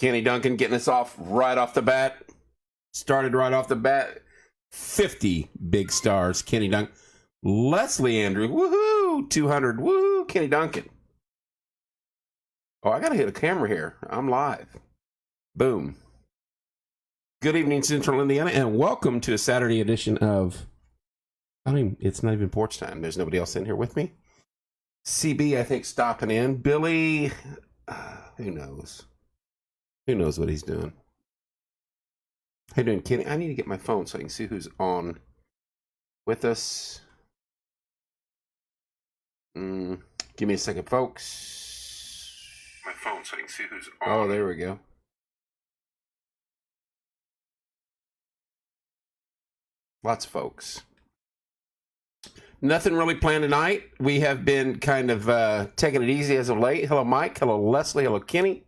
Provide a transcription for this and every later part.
Kenny Duncan getting us off right off the bat. Started right off the bat. 50 big stars. Kenny Duncan. Leslie Andrew. Woohoo. 200. Woohoo. Kenny Duncan. Oh, I got to hit a camera here. I'm live. Boom. Good evening, Central Indiana, and welcome to a Saturday edition of... it's not even porch time. There's nobody else in here with me. CB, I think, stopping in. Billy, who knows? Who knows what he's doing? How you doing, Kenny? I need to get my phone so I can see who's on with us. Give me a second, folks. My phone so I can see who's on. Oh, there we go. Lots of folks. Nothing really planned tonight. We have been kind of taking it easy as of late. Hello, Mike. Hello, Leslie. Hello, Kenny.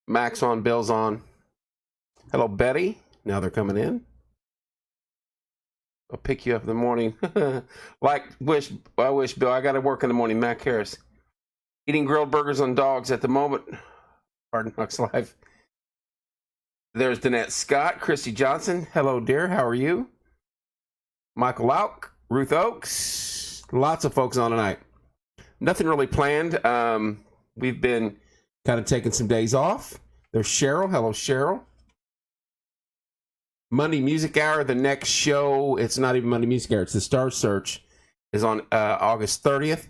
Max on. Bill's on. Hello, Betty. Now they're coming in. I'll pick you up in the morning. I wish, Bill. I got to work in the morning. Mac Harris. Eating grilled burgers on dogs at the moment. Pardon, Knox Live. There's Danette Scott. Christy Johnson. Hello, dear. How are you? Michael Lauk, Ruth Oakes, lots of folks on tonight. Nothing really planned. We've been kind of taking some days off. There's Cheryl. Hello, Cheryl. Monday Music Hour, the next show, it's not even Monday Music Hour, it's the Star Search, is on August 30th.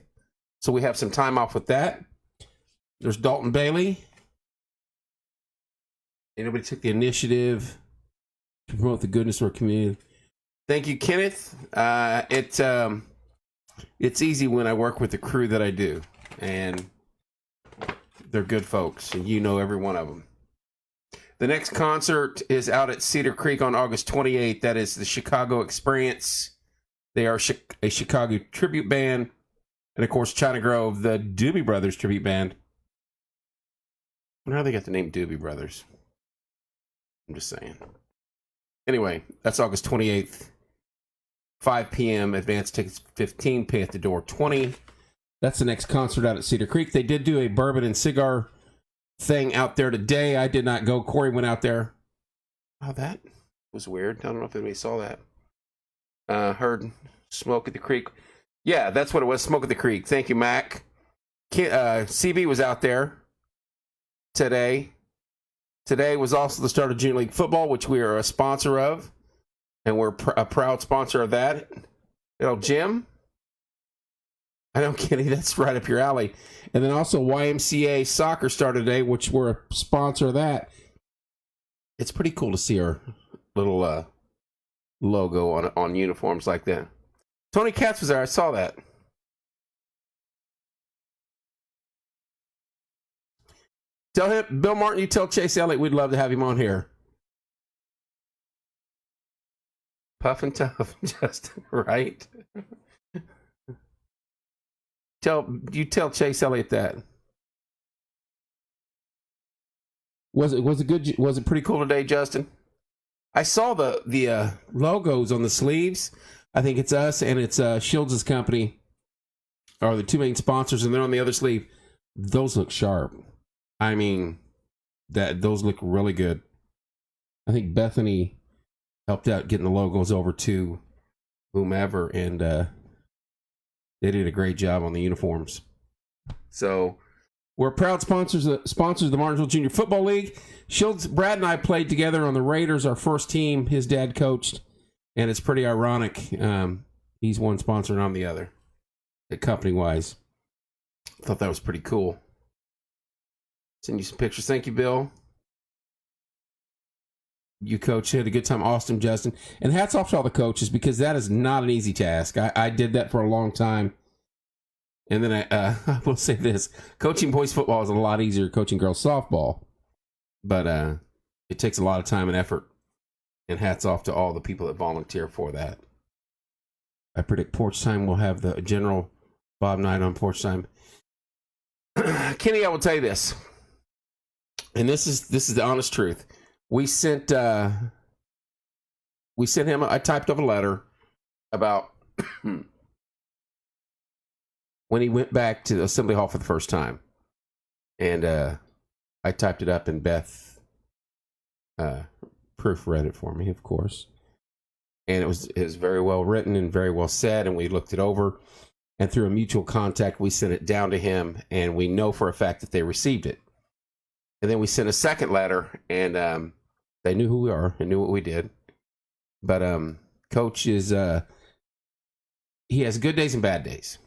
So we have some time off with that. There's Dalton Bailey. Anybody took the initiative to promote the goodness of our community? Thank you, Kenneth. It's easy when I work with the crew that I do, and they're good folks, and you know every one of them. The next concert is out at Cedar Creek on August 28th. That is the Chicago Experience. They are a Chicago tribute band, and of course, China Grove, the Doobie Brothers tribute band. I wonder how they got the name Doobie Brothers. I'm just saying. Anyway, that's August 28th. 5 p.m. Advance tickets 15, pay at the door 20. That's the next concert out at Cedar Creek. They did do a bourbon and cigar thing out there today. I did not go. Corey went out there. Oh, that was weird. I don't know if anybody saw that. Heard Smoke at the Creek. Yeah, that's what it was. Smoke at the Creek. Thank you, Mac. CB was out there today. Today was also the start of Junior League football, which we are a sponsor of. And we're a proud sponsor of that. You know, Jim? I know, Kenny, that's right up your alley. And then also YMCA Soccer started today, which we're a sponsor of that. It's pretty cool to see our little logo on uniforms like that. Tony Katz was there. I saw that. Tell him, Bill Martin, you tell Chase Elliott we'd love to have him on here. Puff and tough, Justin, right? Tell Chase Elliott that. Was it good? Was it pretty cool today, Justin? I saw the logos on the sleeves. I think it's us and it's Shields' company are the two main sponsors, and they're on the other sleeve. Those look sharp. I mean, those look really good. I think Bethany helped out getting the logos over to whomever, and they did a great job on the uniforms. So we're proud sponsors of the Martinsville Junior Football League. Shields, Brad and I played together on the Raiders, our first team. His dad coached, and it's pretty ironic. He's one sponsor and I'm the other, company-wise. I thought that was pretty cool. Send you some pictures. Thank you, Bill. You coach had a good time. Awesome, Justin. And hats off to all the coaches, because that is not an easy task. I did that for a long time. And then I will say this. Coaching boys football is a lot easier than coaching girls softball. But it takes a lot of time and effort. And hats off to all the people that volunteer for that. I predict Porch Time will have the General Bob Knight on Porch Time. Kenny, I will tell you this. And this is the honest truth. We sent him, I typed up a letter about when he went back to the Assembly Hall for the first time. And I typed it up and Beth proofread it for me, of course. And it was very well written and very well said, and we looked it over. And through a mutual contact, we sent it down to him, and we know for a fact that they received it. And then we sent a second letter, and they knew who we are and knew what we did. But Coach is, he has good days and bad days.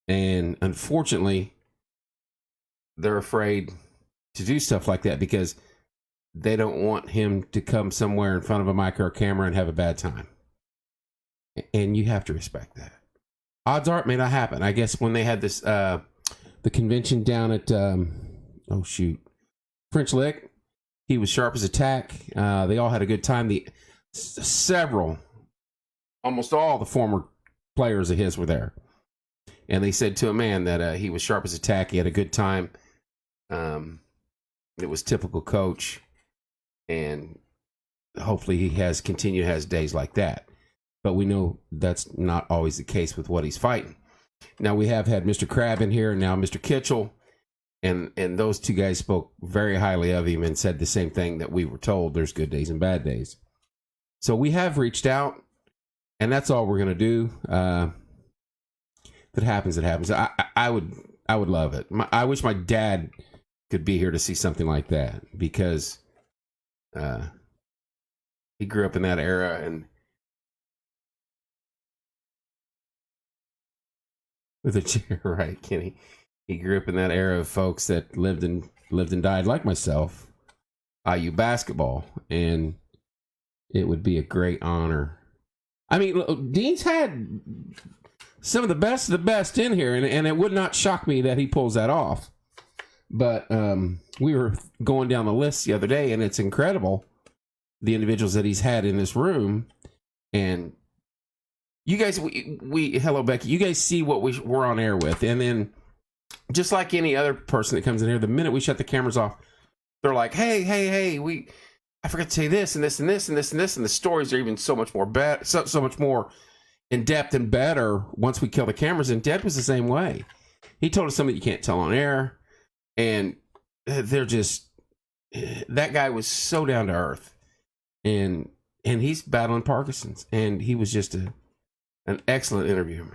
And unfortunately, they're afraid to do stuff like that because they don't want him to come somewhere in front of a mic or a camera and have a bad time. And you have to respect that. Odds are it may not happen. I guess when they had this, the convention down at, French Lick, he was sharp as a tack. They all had a good time. Almost all the former players of his were there. And they said to a man that he was sharp as a tack. He had a good time. It was typical Coach. And hopefully he has days like that. But we know that's not always the case with what he's fighting. Now we have had Mr. Crab in here and now Mr. Kitchell. And those two guys spoke very highly of him and said the same thing that we were told. There's good days and bad days. So we have reached out, and that's all we're going to do. If it happens, it happens. I would love it. I wish my dad could be here to see something like that because he grew up in that era and with a chair, right, Kenny? He grew up in that era of folks that lived and died like myself, IU basketball, and it would be a great honor. I mean, Dean's had some of the best in here, and it would not shock me that he pulls that off. But we were going down the list the other day, and it's incredible the individuals that he's had in this room. And you guys, hello, Becky. You guys see what we're on air with, and then just like any other person that comes in here, the minute we shut the cameras off, they're like, "Hey, I forgot to say this and this and this and this and this," and the stories are even so much more so much more in depth and better once we kill the cameras. And Dad was the same way. He told us something you can't tell on air, and they're just that guy was so down to earth, and he's battling Parkinson's, and he was just an excellent interview.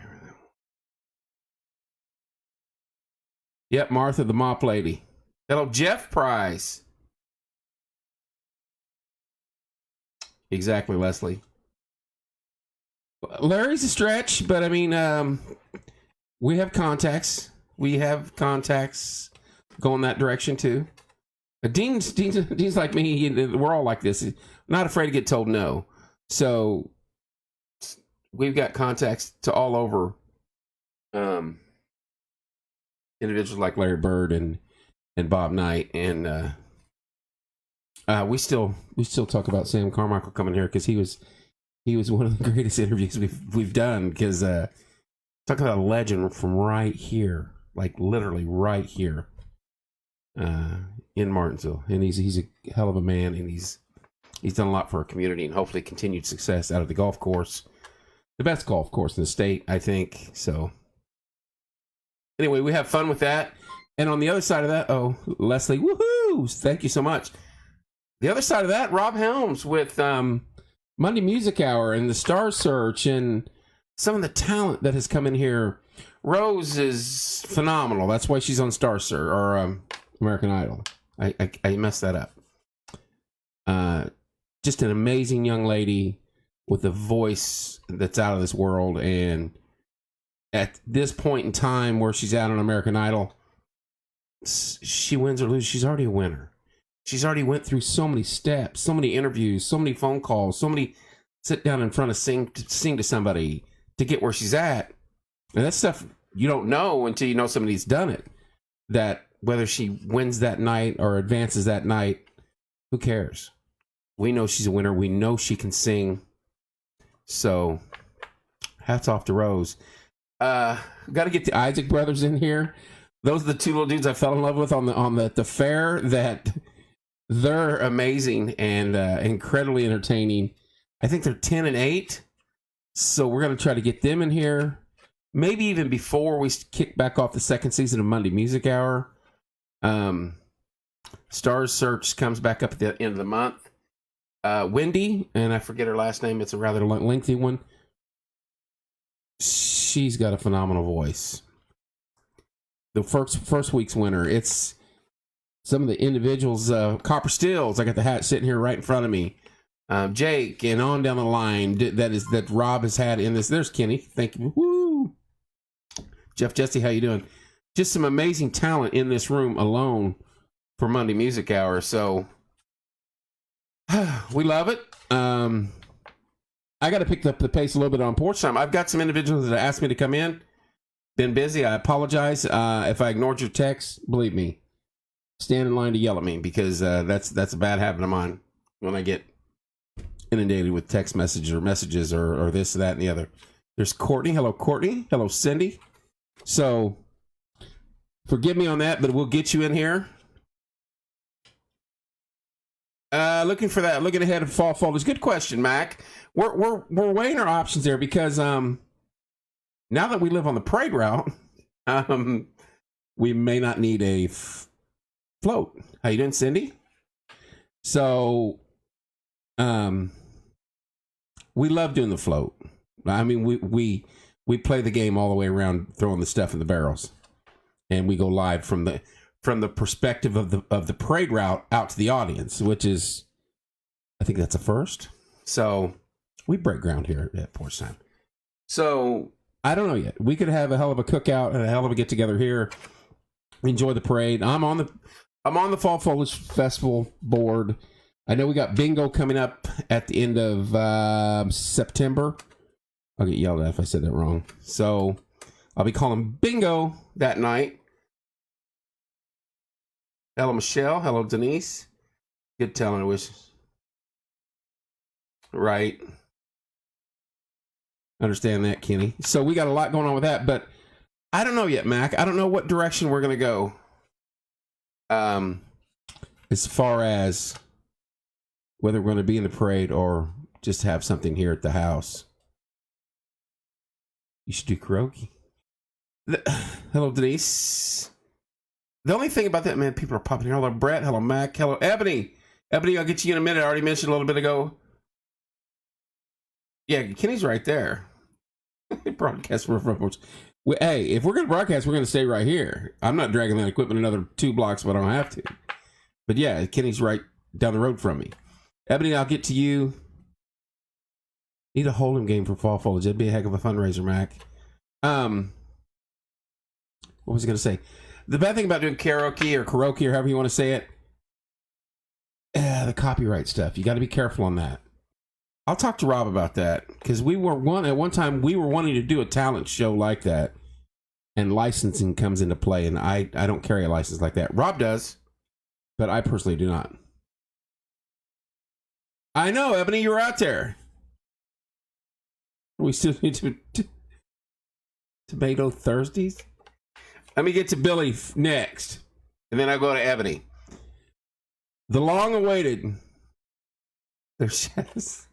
Yep, Martha, the mop lady. Hello, Jeff Price. Exactly, Leslie. Larry's a stretch, but I mean, we have contacts. We have contacts going that direction too. Dean's like me. We're all like this. Not afraid to get told no. So we've got contacts to all over. Individuals like Larry Bird and Bob Knight, and we still talk about Sam Carmichael coming here because he was one of the greatest interviews we've done. Because talk about a legend from right here, like literally right here, in Martinsville, and he's a hell of a man, and he's done a lot for our community, and hopefully continued success out of the golf course, the best golf course in the state, I think. So. Anyway, we have fun with that. And on the other side of that, Leslie, woohoo! Thank you so much. The other side of that, Rob Helms with Monday Music Hour and the Star Search and some of the talent that has come in here. Rose is phenomenal. That's why she's on Star Search or American Idol. I messed that up. Just an amazing young lady with a voice that's out of this world, and at this point in time where she's out on American Idol, she wins or loses, she's already a winner. She's already went through so many steps, so many interviews, so many phone calls, so many sit down in front of sing to somebody to get where she's at. And that's stuff you don't know until you know somebody's done it. That whether she wins that night or advances that night, who cares? We know she's a winner. We know she can sing. So hats off to Rose. Got to get the Isaac brothers in here. Those are the two little dudes I fell in love with on the fair. That they're amazing and incredibly entertaining. I think they're 10 and 8, so we're gonna try to get them in here. Maybe even before we kick back off the second season of Monday Music Hour. Stars Search comes back up at the end of the month. Wendy, and I forget her last name. It's a rather lengthy one. She's got a phenomenal voice. The first week's winner. It's some of the individuals. Copper Stills. I got the hat sitting here right in front of me. Jake, and on down the line that Rob has had in this. There's Kenny. Thank you. Woo. Jeff Jesse, how you doing? Just some amazing talent in this room alone for Monday Music Hour. So we love it. I got to pick up the pace a little bit on porch time. I've got some individuals that asked me to come in. Been busy. I apologize. If I ignored your text, believe me, stand in line to yell at me, because that's a bad habit of mine when I get inundated with text messages or this, that, and the other. There's Courtney. Hello, Courtney. Hello, Cindy. So forgive me on that, but we'll get you in here. Looking for that. Looking ahead of fall folders. Good question, Mac. We're weighing our options there, because now that we live on the parade route, we may not need a float. How you doing, Cindy? So, we love doing the float. I mean, we play the game all the way around, throwing the stuff in the barrels, and we go live from the perspective of the parade route out to the audience, which is, I think that's a first. So we break ground here at Porch Time. So I don't know yet. We could have a hell of a cookout and a hell of a get together here. Enjoy the parade. I'm on the Fall Foliage Festival board. I know we got bingo coming up at the end of September. I'll get yelled at if I said that wrong. So I'll be calling bingo that night. Hello, Michelle. Hello, Denise. Good telling, I wish. Right. Understand that, Kenny. So we got a lot going on with that, but I don't know yet, Mac. I don't know what direction we're going to go. As far as whether we're going to be in the parade or just have something here at the house. You should do karaoke. Hello, Denise. The only thing about that, man, people are popping here. Hello, Brett. Hello, Mac. Hello, Ebony. Ebony, I'll get you in a minute. I already mentioned a little bit ago. Yeah, Kenny's right there. Broadcast from. Hey, if we're going to broadcast, we're going to stay right here. I'm not dragging that equipment another 2 blocks, but I don't have to. But yeah, Kenny's right down the road from me. Ebony, I'll get to you. Need a hold'em game for fall foliage. That'd be a heck of a fundraiser, Mac. What was I going to say? The bad thing about doing karaoke or however you want to say it, the copyright stuff. You got to be careful on that. I'll talk to Rob about that, because at one time we were wanting to do a talent show like that, and licensing comes into play, and I don't carry a license like that. Rob does, but I personally do not. I know, Ebony, you were out there. We still need to Tomato Thursdays. Let me get to Billy next, and then I'll go to Ebony. The long-awaited. There's chefs.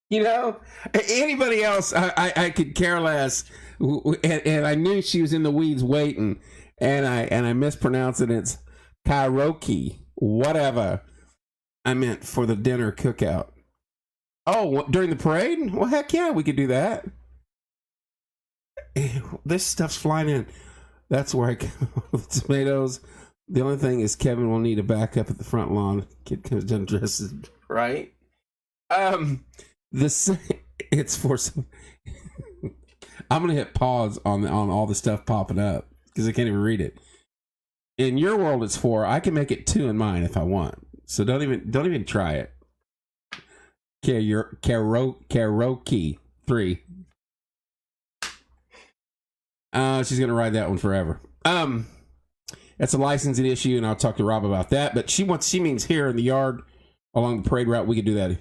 You know, anybody else, I could care less. And I knew she was in the weeds waiting, and I mispronounced it. It's karaoke, whatever. I meant for the dinner cookout. Oh, during the parade? Well, heck yeah, we could do that. This stuff's flying in. That's where I come with the tomatoes. The only thing is Kevin will need a backup at the front lawn. Kid comes done dresses, right? It's for some. I'm gonna hit pause on all the stuff popping up because I can't even read it. In your world, it's 4. I can make it 2 in mine if I want. So don't even try it. Karaoke 3. She's gonna ride that one forever. That's a licensing issue, and I'll talk to Rob about that. But she means here in the yard along the parade route. We could do that.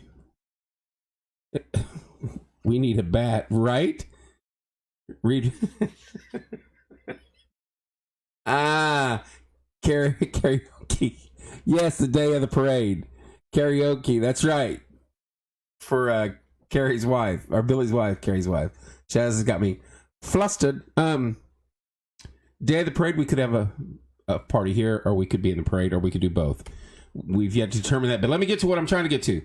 We need a bat, right? Read. Karaoke. Yes, the day of the parade. Karaoke, that's right. For Carrie's wife, or Billy's wife, Carrie's wife. Chaz has got me flustered. Day of the parade, we could have a party here, or we could be in the parade, or we could do both. We've yet to determine that. But let me get to what I'm trying to get to.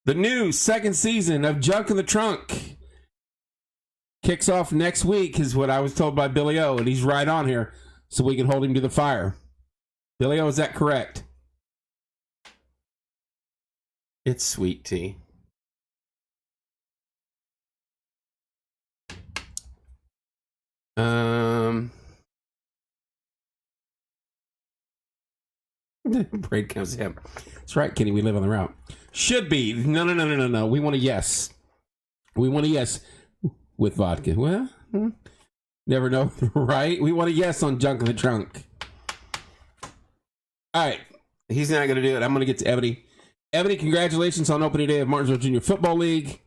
The new second season of Junk in the Trunk kicks off next week, is what I was told by Billy O, and he's right on here, so we can hold him to the fire. Billy O, is that correct? It's sweet tea. Braid comes in. That's right, Kenny. We live on the route. Should be. No. We want a yes. We want a yes with vodka. Well, never know, right? We want a yes on Junk in the Trunk. All right. He's not going to do it. I'm going to get to Ebony. Ebony, congratulations on opening day of Martinsville Junior Football League.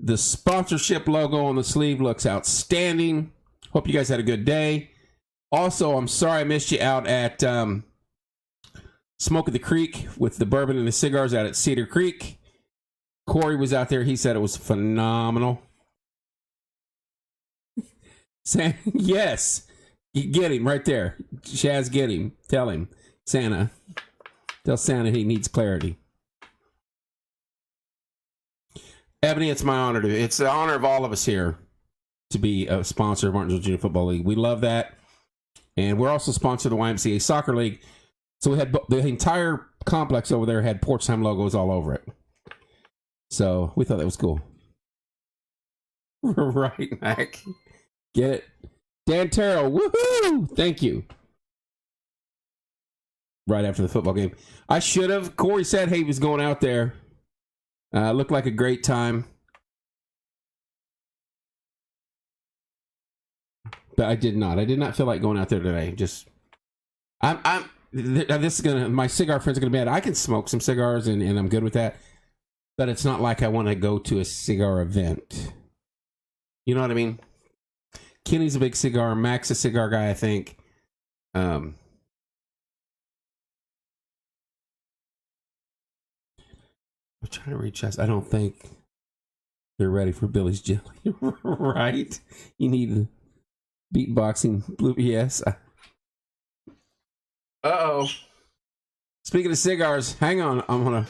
The sponsorship logo on the sleeve looks outstanding. Hope you guys had a good day. Also, I'm sorry I missed you out at Smoke at the Creek with the bourbon and the cigars out at Cedar Creek. Corey was out there. He said it was phenomenal. Yes. Get him right there. Shaz, get him. Tell him. Santa. Tell Santa he needs clarity. Ebony, it's my honor it's the honor of all of us here to be a sponsor of Martinsville Junior Football League. We love that. And we're also sponsored the YMCA Soccer League. So we had the entire complex over there had Porch Time logos all over it. So we thought that was cool. Right, Mac. Get it? Dan Terrell, woohoo! Thank you. Right after the football game. I should have. Corey said he was going out there. Looked like a great time. But I did not. I did not feel like going out there today. Just, this is gonna. My cigar friends are gonna be mad. I can smoke some cigars and I'm good with that. But it's not like I want to go to a cigar event. You know what I mean? Kenny's a big cigar. Mac's a cigar guy, I think. I'm trying to reach us. I don't think they're ready for Billy's jelly. Right? You need beatboxing blue. Yes. Uh-oh. Speaking of cigars, hang on. I'm gonna.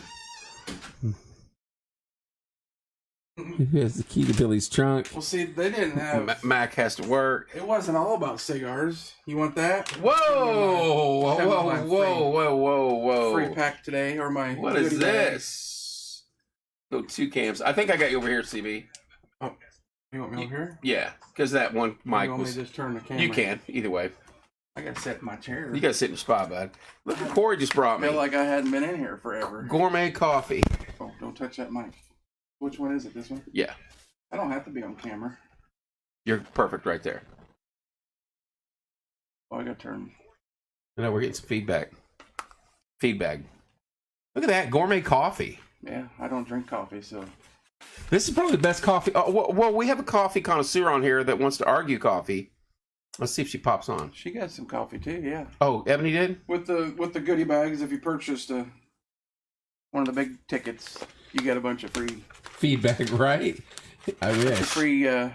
Here's the key to Billy's trunk. Well, see, they didn't have. Mac has to work. It wasn't all about cigars. You want that? Whoa. Free pack today, or my. What is this? Go 2 cams. I think I got you over here, CB. Oh, you want me over here? Yeah, because that one mic you want was. me to just turn the camera? You can either way. I gotta sit in my chair. You gotta sit in your spot, bud. Look what Corey just brought me. I feel like I hadn't been in here forever. Gourmet coffee. Oh, don't touch that mic. Which one is it? This one? Yeah. I don't have to be on camera. You're perfect right there. Oh, I gotta turn. No, we're getting some feedback. Feedback. Look at that gourmet coffee. Yeah, I don't drink coffee, so. This is probably the best coffee. Oh, well, we have a coffee connoisseur on here that wants to argue coffee. Let's see if she pops on. She got some coffee too, yeah. Oh, Ebony did? With the goodie bags, if you purchased one of the big tickets, you get a bunch of free feedback, right? I wish. Free. Look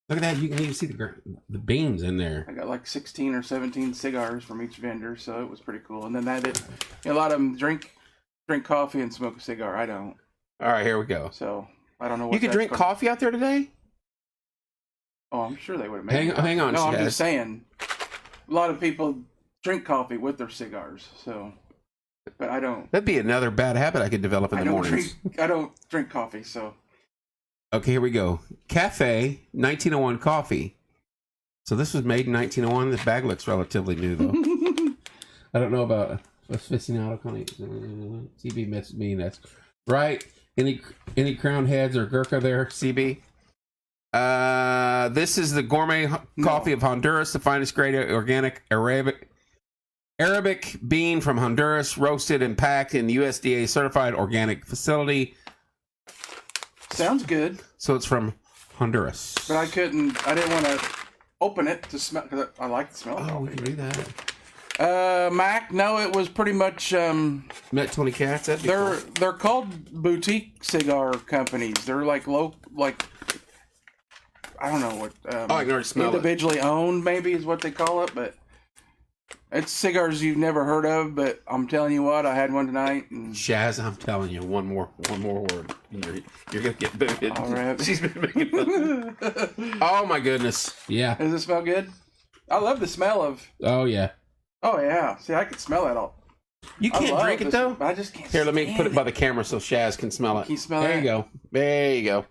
at that! You can even see the beans in there. I got like 16 or 17 cigars from each vendor, so it was pretty cool. And then a lot of them drink coffee and smoke a cigar. I don't. All right, here we go. So I don't know what you could drink coffee out there today. Oh, I'm sure they would have made it. Hang on. No, I'm just saying. A lot of people drink coffee with their cigars, so. But I don't. That'd be another bad habit I could develop in the mornings. I don't drink coffee, so. Okay, here we go. Cafe 1901 coffee. So this was made in 1901. This bag looks relatively new, though. I don't know about aficionado. CB messaged me. That's right. Any crown heads or Gurkha there, CB? This is the gourmet coffee of Honduras, the finest grade organic Arabic bean from Honduras, roasted and packed in the USDA certified organic facility. Sounds good. So it's from Honduras. But I didn't want to open it to smell, because I like the smell of coffee. We can do that. Mac, no, it was pretty much... Met 20 cats? They're called boutique cigar companies. They're like I don't know what... I can already smell individually owned, maybe, is what they call it, but... It's cigars you've never heard of, but I'm telling you what, I had one tonight. And Shaz, I'm telling you, one more word. You're gonna get booted. all right. She's been making fun. Oh my goodness. Yeah. Does it smell good? I love the smell of. Oh, yeah. Oh yeah. See, I could smell that all. You can't drink it though. I just can't. Here, let me stand put it by the camera so Shaz can smell it. Can you smell there that? you go. There you go.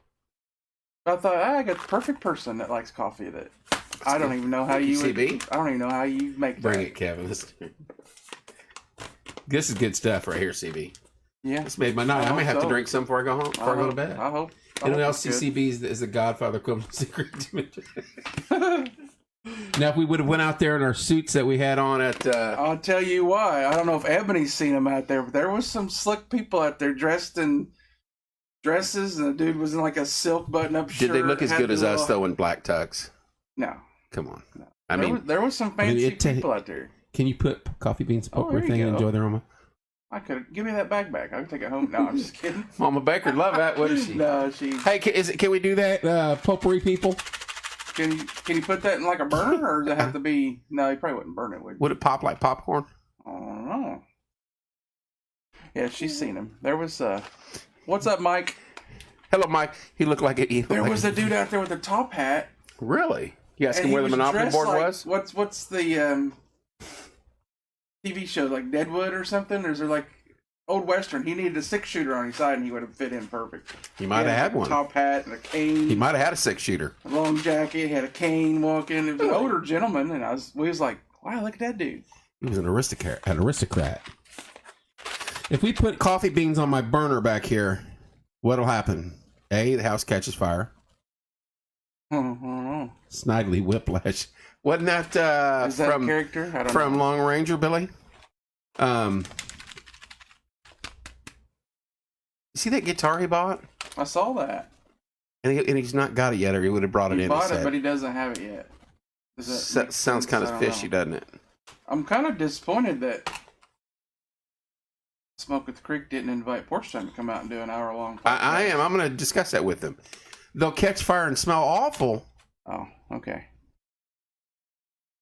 I thought I got the perfect person that likes coffee. That I don't even know how you would. CB? I don't even know how you make that. Bring it, Kevin. This is good stuff right here, CB. Yeah. This made my night. I may have to drink some before I go home. Before I go to bed. I hope. You know, LCCB is the Godfather equivalent of secret dimension. Now, if we would have went out there in our suits that we had on at... I'll tell you why. I don't know if Ebony's seen them out there, but there was some slick people out there dressed in dresses, and the dude was in like a silk button-up shirt. Did they look as had good as the us, little- though, in black tux? No. Come on. No. I mean, there was some fancy people out there. Can you put coffee beans, Oh, potpourri there you thing, and go. enjoy the aroma? I could give me that bag back. I could take it home. No, I'm just kidding. Mama Baker would love that, wouldn't she? No, she. Hey, can we do that? Potpourri people? Can you put that in like a burner, or does it have to be? No, you probably wouldn't burn it, would you? Would it pop like popcorn? I don't know. Yeah, she's seen him. There was what's up, Mike? Hello, Mike. He looked like a... There was a dude out there with a top hat. Really? You asked and him he where the was Monopoly dressed board like, was? What's the TV show, like Deadwood or something? Or is there like Old Western? He needed a 6-shooter on his side, and he would have fit in perfect. He might have had a one. top hat and a cane. He might have had a 6-shooter. A long jacket. He had a cane walking. It was an older gentleman, and we was like, wow, look at that dude. He was an aristocrat. If we put coffee beans on my burner back here, what'll happen? A, the house catches fire. I don't know. Snidely whiplash. Wasn't that, Is that from a character? I don't from know. Long Ranger, Billy? See that guitar he bought? I saw that. And he's not got it yet, or he would have brought it He in. bought he it, said. but he doesn't have it yet. Does that make Sounds sense? kind I of don't fishy, know. doesn't it? I'm kind of disappointed that Smoke at the Creek didn't invite Porch Time to come out and do an hour-long podcast. I am. I'm going to discuss that with them. They'll catch fire and smell awful. Oh, okay.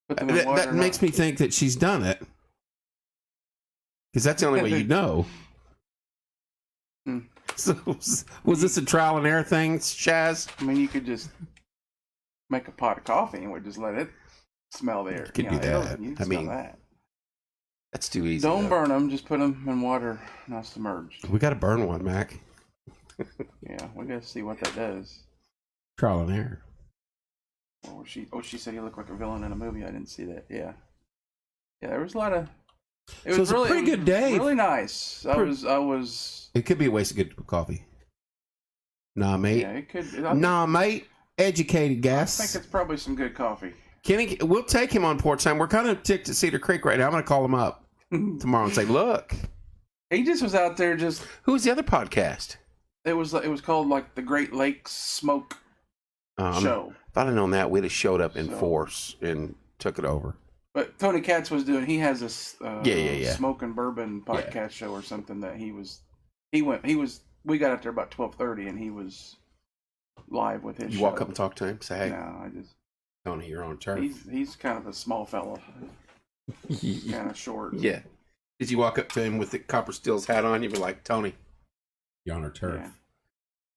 Put them in water That and makes me think that she's done it. Because that's the only way you know. Hmm. So, was this a trial and error thing, Shaz? I mean, you could just make a pot of coffee and we'd just let it smell the air. You could do that. You I can mean, smell that. That's too easy. Don't though. burn them. Just put them in water, not submerged. We got to burn one, Mac. Yeah, we got to see what that does. Trial and error. She said he looked like a villain in a movie. I didn't see that. Yeah. Yeah, there was a lot of... So it's a pretty good day. Really nice. I was... It could be a waste of good coffee. Nah, mate. Yeah, it could... Nah, mate. Educated I guess. think it's probably some good coffee. Kenny, we'll take him on Porch Time. We're kind of ticked at Cedar Creek right now. I'm going to call him up tomorrow and say, look. He just was out there just... Who's the other podcast? It was called like the Great Lakes Smoke Show. If I'd have known that, we'd have showed up in So- force and took it over. But Tony Katz was doing... He has this Yeah. Smoke and Bourbon podcast show or something that we got out there about 12:30 and he was live with his You show. walk up and talk to him, say, hey, No, I just... Tony, you're on turf. He's kind of a small fella. Kind of short. Yeah. Did you walk up to him with the Copper Stills hat on? You'd be like, Tony, You're on our turf. Yeah.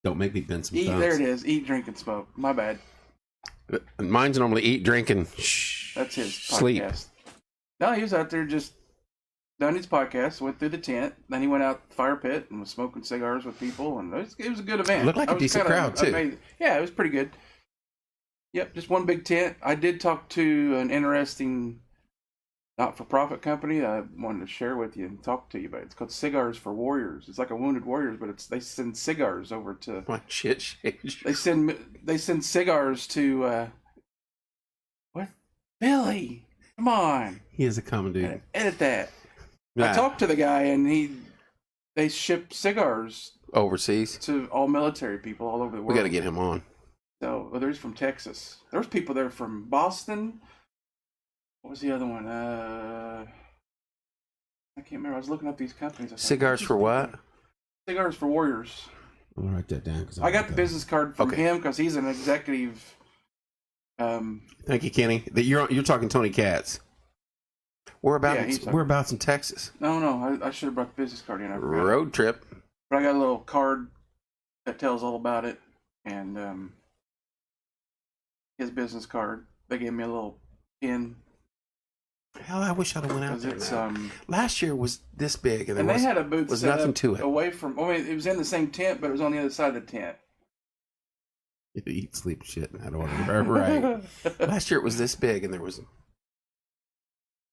don't make me bend some Eat, thumbs. there it is. Eat, drink, and smoke. My bad. Mine's normally eat, drink, and shh. That's his podcast. Sleep. No, he was out there just done his podcast, went through the tent, then he went out the fire pit and was smoking cigars with people, and it was a good event. It looked like I a was decent kinda crowd, too. amazed. Yeah, it was pretty good. Yep, just one big tent. I did talk to an interesting not-for-profit company I wanted to share with you and talk to you about. It's called Cigars for Warriors. It's like a Wounded Warriors, but they send cigars over to... My shit. They send cigars to... What? Billy! Come on! He is a common dude. Edit that. Nah, I talked to the guy, and they ship cigars overseas. to all military people all over the world. We got to get him on. So, well, there's from Texas. There was people there from Boston. What was the other one? I can't remember. I was looking up these companies. I thought, Cigars for what? Cigars for Warriors. I'll write that down. 'Cause I got the business card from Okay. him because he's an executive. Thank you, Kenny. You're talking Tony Katz. Whereabouts in Texas? No, I should have brought the business card in. I forgot. Road trip. But I got a little card that tells all about it, and his business card. They gave me a little pin. Hell, I wish I'd have went out there. It's, last year was this big, and they had a booth was set nothing up to it. away from. I mean, it was in the same tent, but it was on the other side of the tent. You eat, sleep, shit in that order, right? Last year it was this big, and there was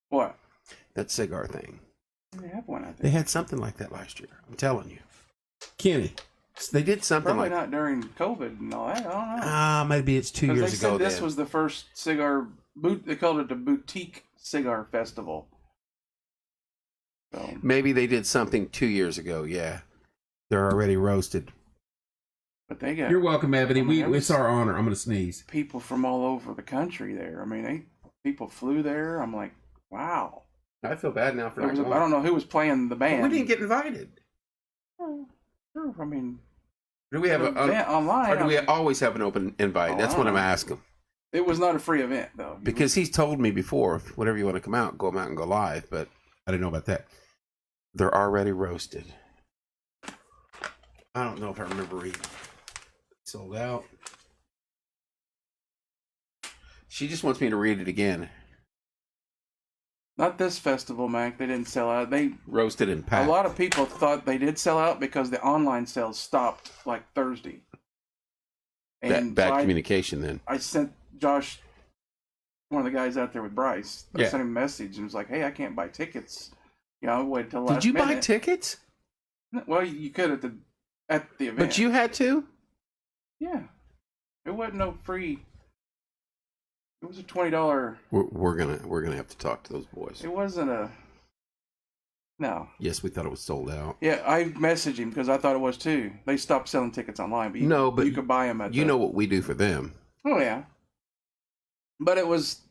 what? That cigar thing. They have one out there. They had something like that last year. I'm telling you, Kenny. They did something Probably like not during COVID and all that. I don't know. maybe it's 2 years ago. This was the first cigar boot. They called it the Boutique Cigar Festival. So maybe they did something 2 years ago. Yeah, they're already roasted. But they got. You're welcome, Ebony. was It's our honor. I'm going to sneeze. People from all over the country there. I mean, people flew there. I'm like, wow. I feel bad now for I don't know who was playing the band. But we didn't get invited. Sure. I mean, Do we have online? Or do we always have an open invite? That's what I'm asking. It was not a free event though. Because he's told me before, whenever you want to come out and go live. But I didn't know about that. They're already roasted. I don't know if I remember reading. Sold out. She just wants me to read it again. Not this festival, Mac. They didn't sell out. They roasted and packed. A lot of people thought they did sell out because the online sales stopped like Thursday. And bad communication then. I sent Josh, one of the guys out there with Bryce, I sent him a message and was like, hey, I can't buy tickets. You know, I waited till last minute. Did you buy tickets? Well, you could at the event. But you had to? Yeah. It wasn't no free. It was a $20. We're gonna have to talk to those boys. It wasn't a. No. Yes, we thought it was sold out. Yeah, I messaged him because I thought it was too. They stopped selling tickets online, but you could buy them at. You know what we do for them. Oh yeah. But it was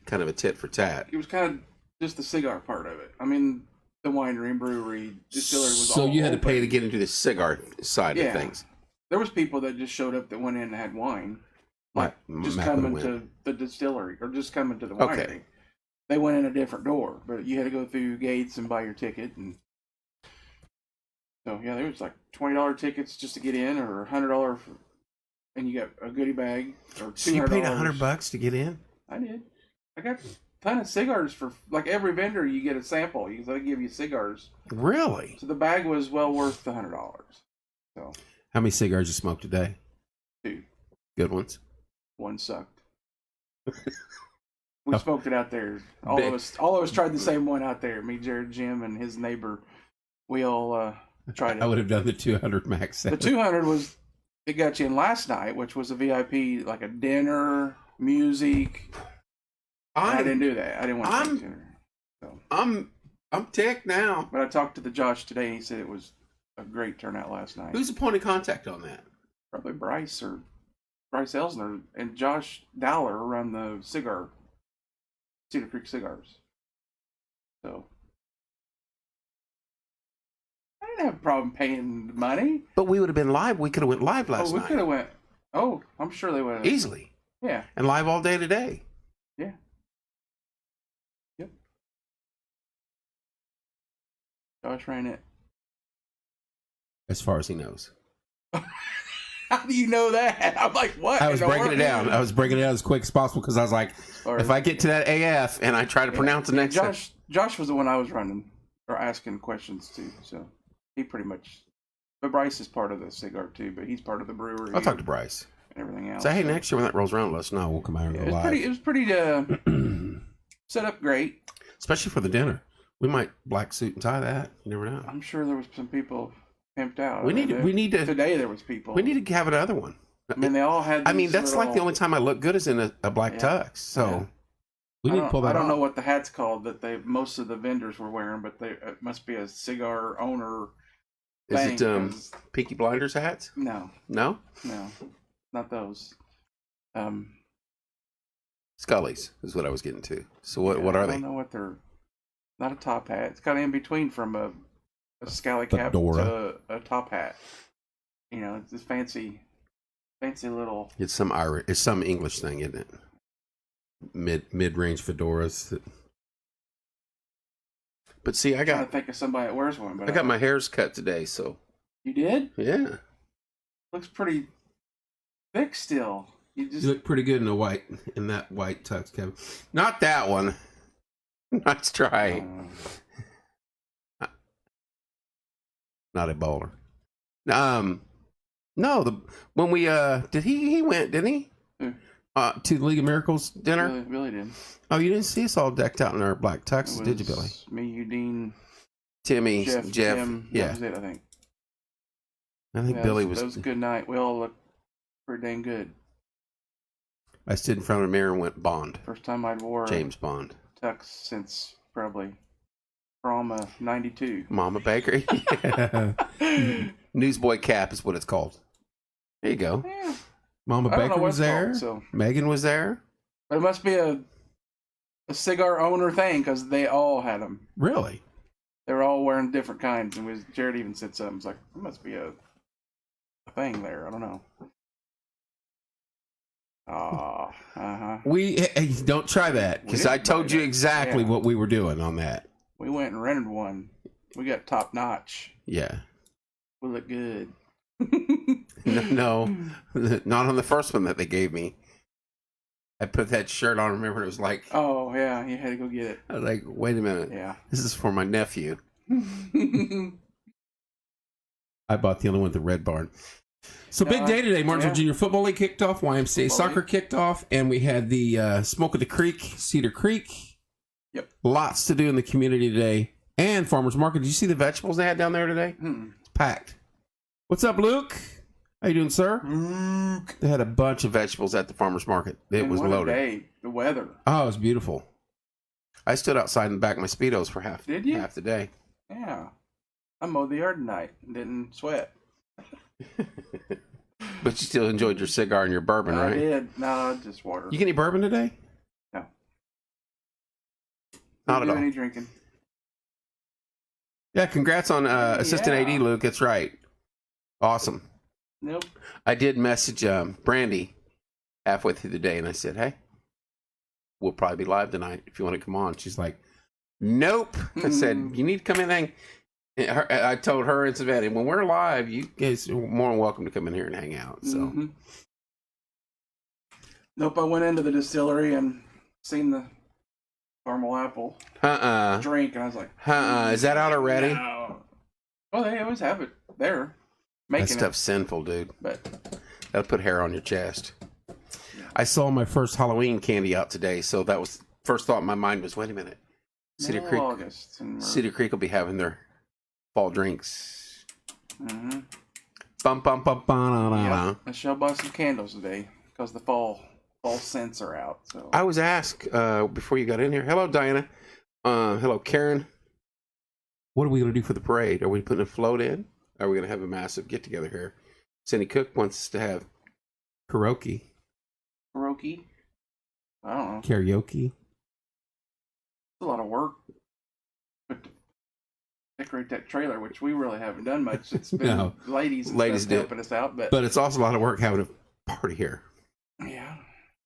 kind of a tit for tat. It was kind of just the cigar part of it. I mean, the winery and brewery, distillery was all. So you had to pay to get into the cigar side of things. There was people that just showed up that went in and had wine. Like just coming to the distillery or just coming to the winery. Okay. They went in a different door, but you had to go through gates and buy your ticket. And so, yeah, there was like $20 tickets just to get in or $100 and you got a goodie bag or $200. So you paid $100 to get in? I did. I got a ton of cigars for, like every vendor, you get a sample. They give you cigars. Really? So the bag was well worth the $100. So. How many cigars you smoked today? 2. Good ones? One sucked. We smoked it out there. All of us tried the same one out there. Me, Jared, Jim, and his neighbor. We all tried it. I would have done the 200 max. The 200 was, it got you in last night, which was a VIP, like a dinner, music. I didn't do that. I didn't want to take dinner. So. I'm ticked now. But I talked to the Josh today. And he said it was a great turnout last night. Who's the point of contact on that? Probably Bryce Elsner and Josh Dowler run the Cedar Creek Cigars. So I didn't have a problem paying money. But we would have been live. We could have went live last night. We could have went. Oh, I'm sure they would have. Easily. Yeah. And live all day today. Yeah. Yep. Josh ran it. As far as he knows. How do you know that? I'm like, what? I was breaking it down. I was breaking it down as quick as possible because I was like, if I get to that AF and I try to pronounce the next one. Josh was the one I was running or asking questions to. So he pretty much. But Bryce is part of the cigar too, but he's part of the brewery. I'll talk to Bryce. And everything else. So, hey, next year when that rolls around, let us know. We'll come out and go live. It was pretty set up great. Especially for the dinner. We might black suit and tie that. You never know. I'm sure there was some people pimped out. We need to. Today there was people. We need to have another one. I mean, they all had. That's like the only time I look good is in a black tux. So we need to pull that. I don't know what the hat's called that most of the vendors were wearing, but it must be a cigar owner. Is it Peaky Blinders hats? No, not those. Scully's is what I was getting to. So what are they? I don't know what they're. Not a top hat. It's kind of in between from a scally cap to a top hat. You know, it's this fancy little. It's some English thing, isn't it? Mid range fedoras. But see, I'm trying to think of somebody that wears one. But I got my hairs cut today, so You did? yeah. Looks pretty thick still. You You look pretty good in that white tux, Kevin. Not that one. Nice try. Not a bowler. No, when we he went, didn't he? Who? To the League of Miracles dinner. Really did. Oh, you didn't see us all decked out in our black tuxes, did you, Billy? Me, you, Dean, Timmy, Jeff. Tim, yeah, that was it. I think. I think Billy was. That was a good night. We all looked pretty dang good. I stood in front of a mirror and went Bond. First time I'd wore James Bond. tux since probably from '92. Mama Bakery. Newsboy cap is what it's called. There you go. Yeah. Mama Baker was there. Called, so. Megan was there. But it must be a cigar owner thing because they all had them. Really? They were all wearing different kinds, and Jared even said something. It's like, there must be a thing there. I don't know. We don't try that because I told you exactly what we were doing on that. We went and rented one. We got top notch. Yeah. We look good. No, not on the first one that they gave me. I put that shirt on. Remember, it was like, oh yeah, you had to go get it. I was like, wait a minute. Yeah. This is for my nephew. I bought the only one with the red barn. So big day today. Martinsville Junior Football League kicked off. YMCA Soccer kicked off. And we had the Smoke of the Creek, Cedar Creek. Yep. Lots to do in the community today. And Farmers Market. Did you see the vegetables they had down there today? It's packed. What's up, Luke? How you doing, sir? Luke. They had a bunch of vegetables at the Farmers Market. It was loaded. Day. The weather. Oh, it was beautiful. I stood outside in the back of my Speedos for half the day. Yeah. I mowed the yard tonight and didn't sweat. But you still enjoyed your cigar and your bourbon, right? I did. No, just water. You get any bourbon today? No. Not at all. Any drinking. Yeah, congrats on assistant AD, Luke. That's right. Awesome. Nope. I did message Brandy halfway through the day, and I said, hey, we'll probably be live tonight if you want to come on. She's like, nope. I said, you need to come in and I told her and Savannah, when we're live, you guys are more than welcome to come in here and hang out. So, Nope, I went into the distillery and seen the caramel apple drink, and I was like, is that out already? No. Well, they always have it there. That stuff's sinful, dude. But that'll put hair on your chest. Yeah. I saw my first Halloween candy out today, so that was first thought in my mind was, wait a minute. Cedar Creek will be having their fall drinks. Yep. I shall buy some candles today because the fall scents are out. So I was asked before you got in here. Hello, Diana. Hello, Karen. What are we going to do for the parade? Are we putting a float in? Are we going to have a massive get together here? Cindy Cook wants us to have karaoke. Karaoke? I don't know. Karaoke. It's a lot of work. Decorate that trailer, which we really haven't done much. It's been ladies helping us out, but it's also a lot of work having a party here. Yeah,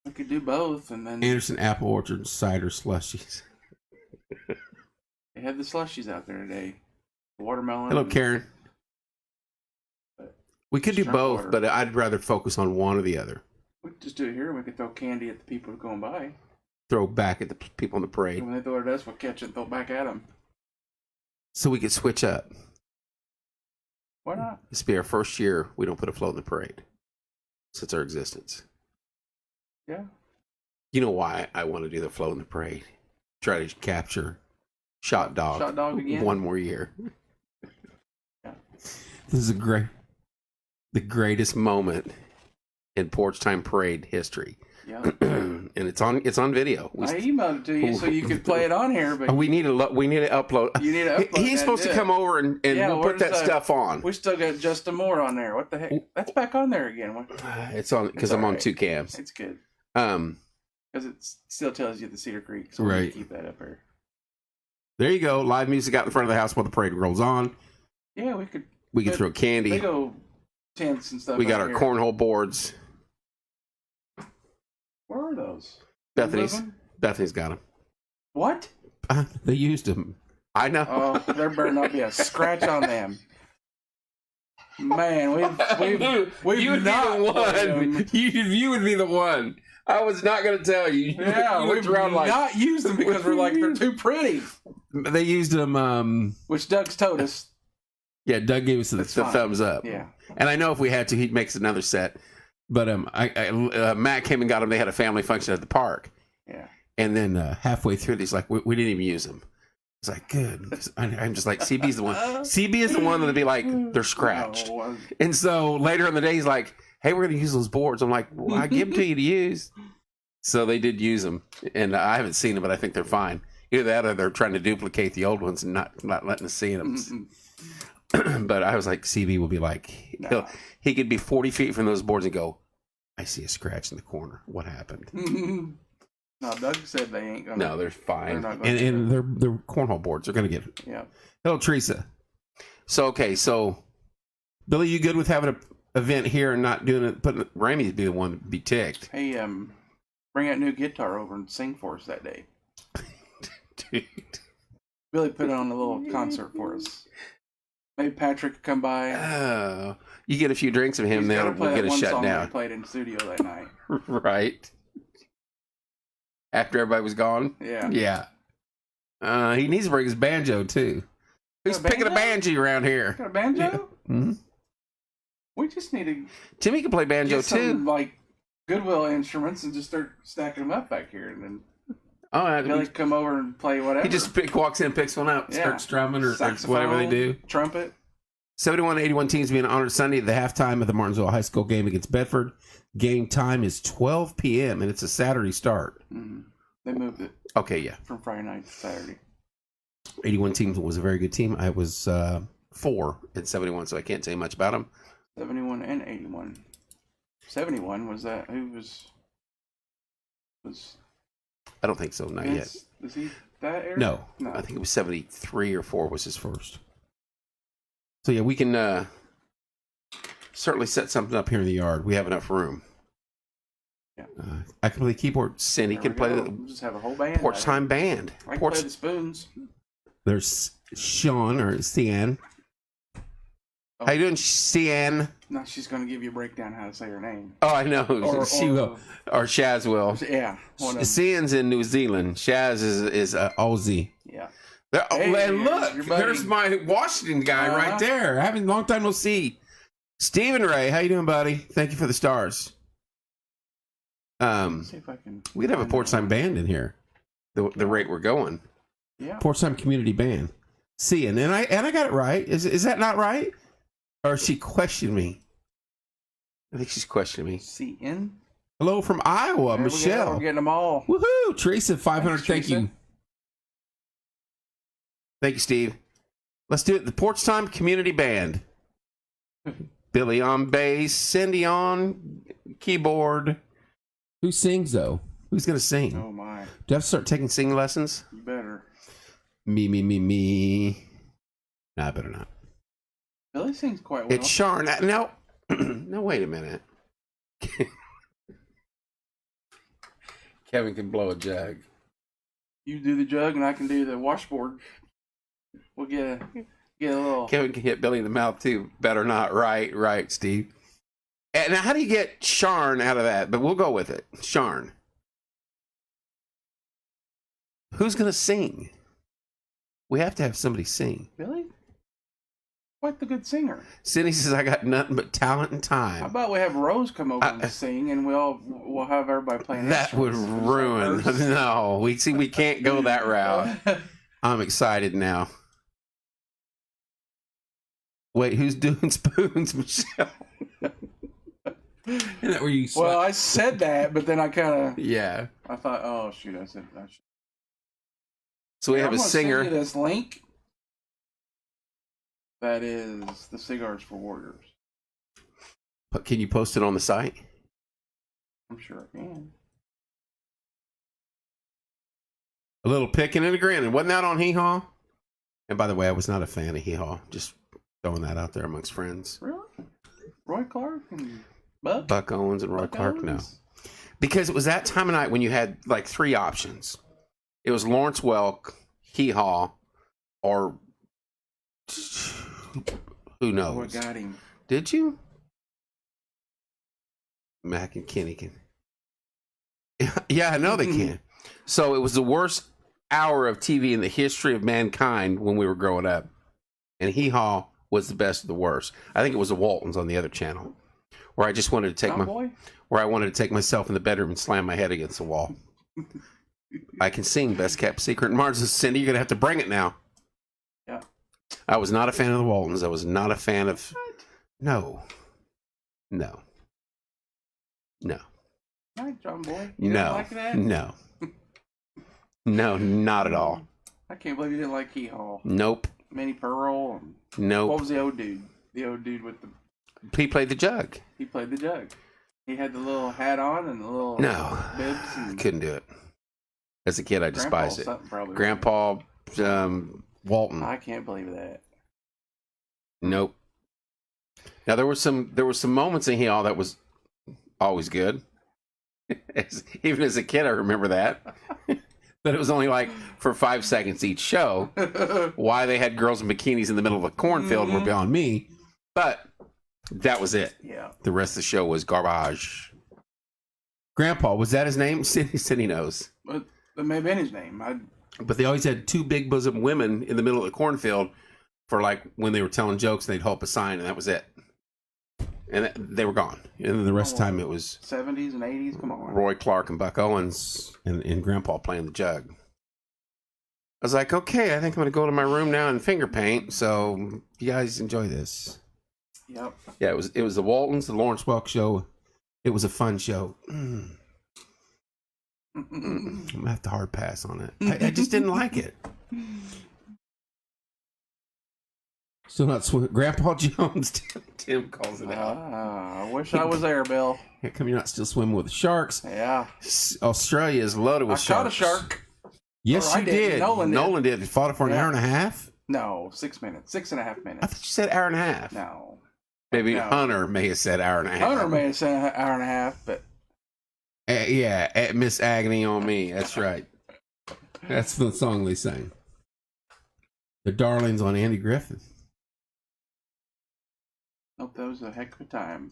we could do both, and then Anderson Apple Orchard cider slushies. They have the slushies out there today. The watermelon. Hello, Karen. We could do both, but I'd rather focus on one or the other. We could just do it here, and we could throw candy at the people going by. Throw back at the people in the parade. And when they throw it at us, we'll catch it and throw it back at them. So we could switch up. Why not? This will be our first year we don't put a float in the parade since our existence. Yeah. You know why I want to do the float in the parade? Try to capture Shot Dog again? one more year. Yeah. This is the greatest moment in Porch Time Parade history. Yeah. And it's on video. I emailed it to you so you could play it on here, but we need to upload. You need to upload. He's supposed to come over and we'll put that stuff on. We still got Justin Moore on there. What the heck? That's back on there again. It's on because I'm on 2 cams. It's good. Because it still tells you the Cedar Creek, so right. We keep that up here. There you go. Live music out in front of the house while the parade rolls on. Yeah, we could throw candy. They go tents and stuff. We got our cornhole boards. Where are those? Bethany's got them. What? They used them. I know. Oh, there better not be a scratch on them. Man, we've you would not be the one. You would be the one. I was not going to tell you. Yeah, you we've not used them because we're like, they're too pretty. They used them. Which Doug's told us. Yeah, Doug gave us the thumbs up. Yeah. And I know if we had to, he'd make us another set. But Matt came and got them. They had a family function at the park. Yeah. And then halfway through, he's like, we didn't even use them. It's like, good. I'm just like, CB's the one. CB is the one that'll be like, they're scratched. No. And so later in the day, he's like, hey, we're going to use those boards. I'm like, well, I give them to you to use. So they did use them. And I haven't seen them, but I think they're fine. Either that or they're trying to duplicate the old ones and not letting us see them. But I was like, CB will be like, he could be 40 feet from those boards and go, I see a scratch in the corner. What happened? No, Doug said they ain't gonna. No, they're fine. They're and they're cornhole boards. They're gonna get it. Yeah. Hello, Teresa. So Billy, you good with having an event here and not doing it? Putting Ramey to be the one to be ticked. Hey, bring that new guitar over and sing for us that day. Dude. Billy put on a little concert for us. Maybe Patrick could come by. Oh, you get a few drinks of him, then we'll get it shut down. He played in the studio that night. Right. After everybody was gone? Yeah. Yeah. He needs to bring his banjo, too. Who's picking a banjo around here? Got a banjo? Yeah. Mm-hmm. We just need to... Timmy can play banjo, get some, too. like, Goodwill instruments and just start stacking them up back here. And then Oh, Billy come over and play whatever. He just walks in, picks one up, starts strumming or whatever they do. Trumpet. 71-81 teams being honored Sunday at the halftime of the Martinsville High School game against Bedford. Game time is 12 p.m. and it's a Saturday start. Mm-hmm. They moved it. Okay, yeah. From Friday night to Saturday. 81 teams was a very good team. I was 4 at 71, so I can't tell you much about them. 71 and 81. 71 was that? Who was? I don't think so. Not yet. Was he that era? No. I think it was 73 or 4 was his first. So yeah, we can certainly set something up here in the yard. We have enough room. Yeah. I can play the keyboard. Cindy can play the just have a whole band. porch time band. I can play the spoons. There's Sean or Cian. Oh. How you doing, Cian? No, she's going to give you a breakdown how to say her name. Oh, I know. She will. Or Shaz will. Yeah. Cian's in New Zealand. Shaz is Aussie. Yeah. Hey, and look, there's my Washington guy right there. Having a long time no see. Stephen Ray, how you doing, buddy? Thank you for the stars. See if I can. We'd have a porch time band in here. The rate we're going. Yeah. Porch time community band. Cian, and I got it right. Is that not right? Or she questioned me? I think she's questioning me. Cian. Hello from Iowa, Michelle. We're getting them all. Woohoo! Teresa, 500. Thank you. Thank you, Steve. Let's do it. The Porch Time Community Band. Billy on bass, Cindy on keyboard. Who sings, though? Who's going to sing? Oh, my. Do I have to start taking singing lessons? You better. Me. Nah, I better not. Billy sings quite well. It's Sharn. No. No, wait a minute. Kevin can blow a jug. You do the jug, and I can do the washboard. We'll get a little. Kevin can hit Billy in the mouth too. Better not. Right, Steve. And now, how do you get Sharn out of that? But we'll go with it. Sharn. Who's gonna sing? We have to have somebody sing. Billy? Quite the good singer. Cindy says, "I got nothing but talent and time." How about we have Rose come over and sing, and we'll have everybody playing. That would ruin. No, we can't go that route. I'm excited now. Wait, who's doing spoons, Michelle? Isn't that where you? Well, I said that, but then I kind of. Yeah. I thought, oh shoot, I said that. So we have a singer. Send you this link. That is the Cigars for Warriors. But can you post it on the site? I'm sure I can. A little picking and a grinning. Wasn't that on Hee Haw? And by the way, I was not a fan of Hee Haw. Just throwing that out there amongst friends. Really? Roy Clark and Buck? Buck Owens and Roy Clark? No. Because it was that time of night when you had like 3 options. It was Lawrence Welk, Hee Haw, or who knows? What got him? Did you? Mac and Kenny can. Yeah, I know they can. So it was the worst hour of TV in the history of mankind when we were growing up, and Hee Haw was the best of the worst. I think it was the Waltons on the other channel, where I just wanted to take where I wanted to take myself in the bedroom and slam my head against the wall. I can sing Best Kept Secret. And Marge says, Cindy, you're gonna have to bring it now. Yeah. I was not a fan of the Waltons. I was not a fan of. What? No. Hi, John Boy. You No. didn't like that? No. No, not at all. I can't believe you didn't like Hee Haw. Nope. Minnie Pearl. And Nope. what was the old dude? The old dude with the. He played the jug. He played the jug. He had the little hat on and the little No. bibs. I And couldn't do it. As a kid, I despised it. Probably Grandpa Walton. I can't believe that. Nope. Now there were some moments in Hee Haw that was always good. Even as a kid, I remember that. But it was only like for 5 seconds each show. Why they had girls in bikinis in the middle of a cornfield were beyond me. But that was it. Yeah. The rest of the show was garbage. Grandpa, was that his name? Cindy knows. But that may have been his name. But they always had two big bosom women in the middle of the cornfield for like when they were telling jokes, they'd hold up a sign and that was it. And they were gone. And then the rest of the time it was 70s and 80s. Come on. Roy Clark and Buck Owens and Grandpa playing the jug. I was like, okay, I think I'm going to go to my room now and finger paint. So you guys enjoy this. Yep. Yeah, it was the Waltons, the Lawrence Welk show. It was a fun show. I'm going to have to hard pass on it. I just didn't like it. Still not swimming. Grandpa Jones, Tim calls it out. I wish I was there, Bill. How come you're not still swimming with the sharks? Yeah. Australia is loaded with I sharks. caught a shark. Yes, Or I you didn't. did. Nolan did. You fought it for an hour and a half? No, 6 minutes. 6.5 I minutes. thought you said hour and a half. No. Maybe No. Hunter may have said hour and a half. Hunter may have said an hour and a half, but Yeah, Miss Agony on Me. That's right. That's the song they sang. The Darlings on Andy Griffith. nope, that was a heck of a time.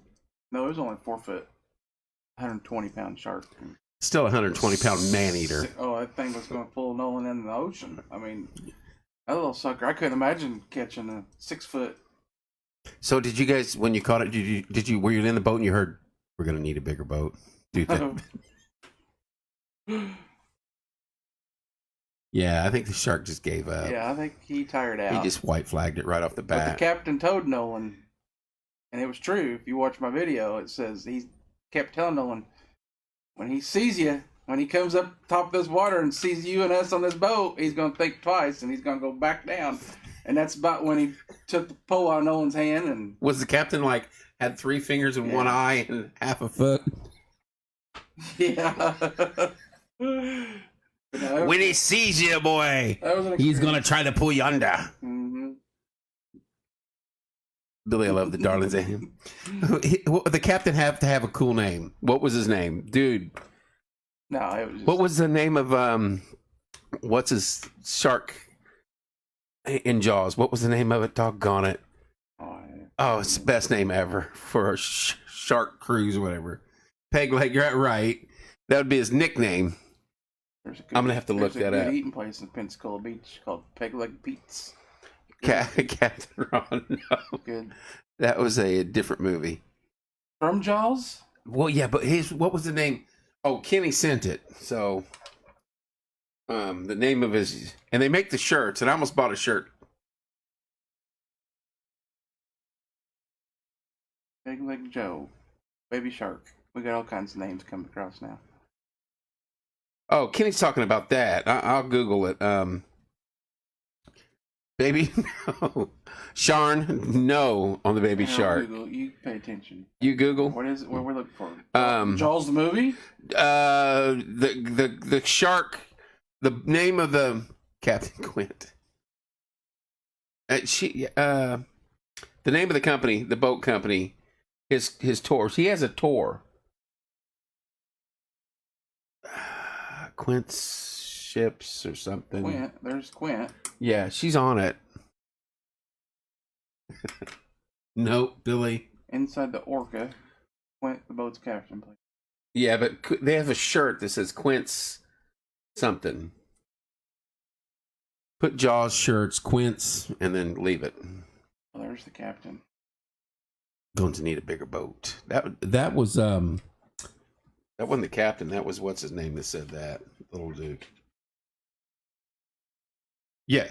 No, it was only 4 foot, 120-pound shark. Still a 120-pound man-eater. Oh, that thing was going to pull Nolan into the ocean. I mean, that little sucker, I couldn't imagine catching a 6 foot. So did you guys, when you caught it, were you in the boat and you heard, we're going to need a bigger boat? Do that. Yeah, I think the shark just gave up. Yeah, I think he tired out. He just white flagged it right off the But bat. the captain told Nolan, and it was true. If you watch my video, it says he kept telling Nolan, when he sees you, when he comes up top of this water and sees you and us on this boat, he's going to think twice and he's going to go back down. And that's about when he took the pole out of Nolan's hand. And was the captain like, had 3 fingers and 1 eye and half a foot? yeah. No, When he sees you, boy, that was he's going to try to pull you under. Mm-hmm. Billy, I love the Darlings. The captain have to have a cool name. What was his name? Dude. No, it was just, What was the name of, what's his shark in Jaws? What was the name of it? Doggone it. Oh, it's the best name ever for a shark cruise or whatever. Peg leg, you're right. That would be his nickname. I'm I'm gonna have to look that up. Eating place in Pensacola Beach called Peg Leg Pete's. Captain Ron. No. Good. That was a different movie. From Jaws? Well, yeah, but what was the name? Oh, Kenny sent it. So, the name of his, and they make the shirts, and I almost bought a shirt. Peg Leg Joe. Baby Shark. We got all kinds of names coming across now. Oh, Kenny's talking about that. I'll Google it. Baby, no. Sharn, no, on the Baby Hang on, Shark. Google. You pay attention. You Google? What is it? What we're looking for? Jaws the movie? The shark, the name of the Captain Quint. The name of the company, the boat company, his tours. He has a tour. Quint's Ships or something. Quint. There's Quint. Yeah, she's on it. Nope, Billy. Inside the Orca, Quint, the boat's captain, please. Yeah, but they have a shirt that says Quince something. Put Jaws Shirts, Quince. and then leave it. Oh, there's the captain. Going to need a bigger boat. That was That wasn't the captain. That was what's his name that said that. Little dude. Yeah.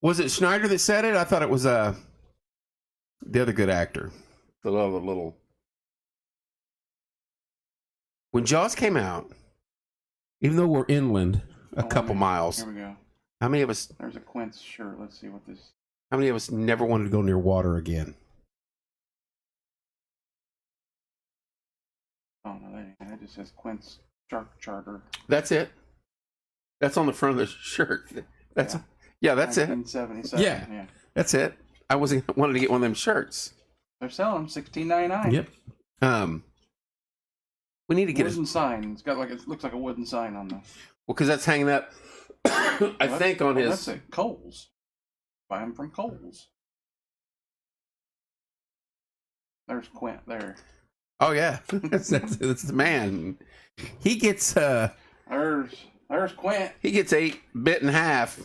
Was it Schneider that said it? I thought it was the other good actor. The little. When Jaws came out, even though we're inland. a couple miles. Here we go. How many of us? There's a Quint's shirt. Let's see what this. How many of us never wanted to go near water again? Oh no, that ain't. It just says Quint's Shark Charter. That's it. That's on the front of the shirt. That's that's it. 1977. Yeah. That's it. I wanted to get one of them shirts. They're selling them $16.99. Yep. We need to get wooden sign. It's got it looks like a wooden sign on the. well, because that's hanging up. I think on his. That's at Kohl's. Buy them from Kohl's. There's Quint there. Oh yeah, that's the man. He gets There's Quint. he gets 8 bit and half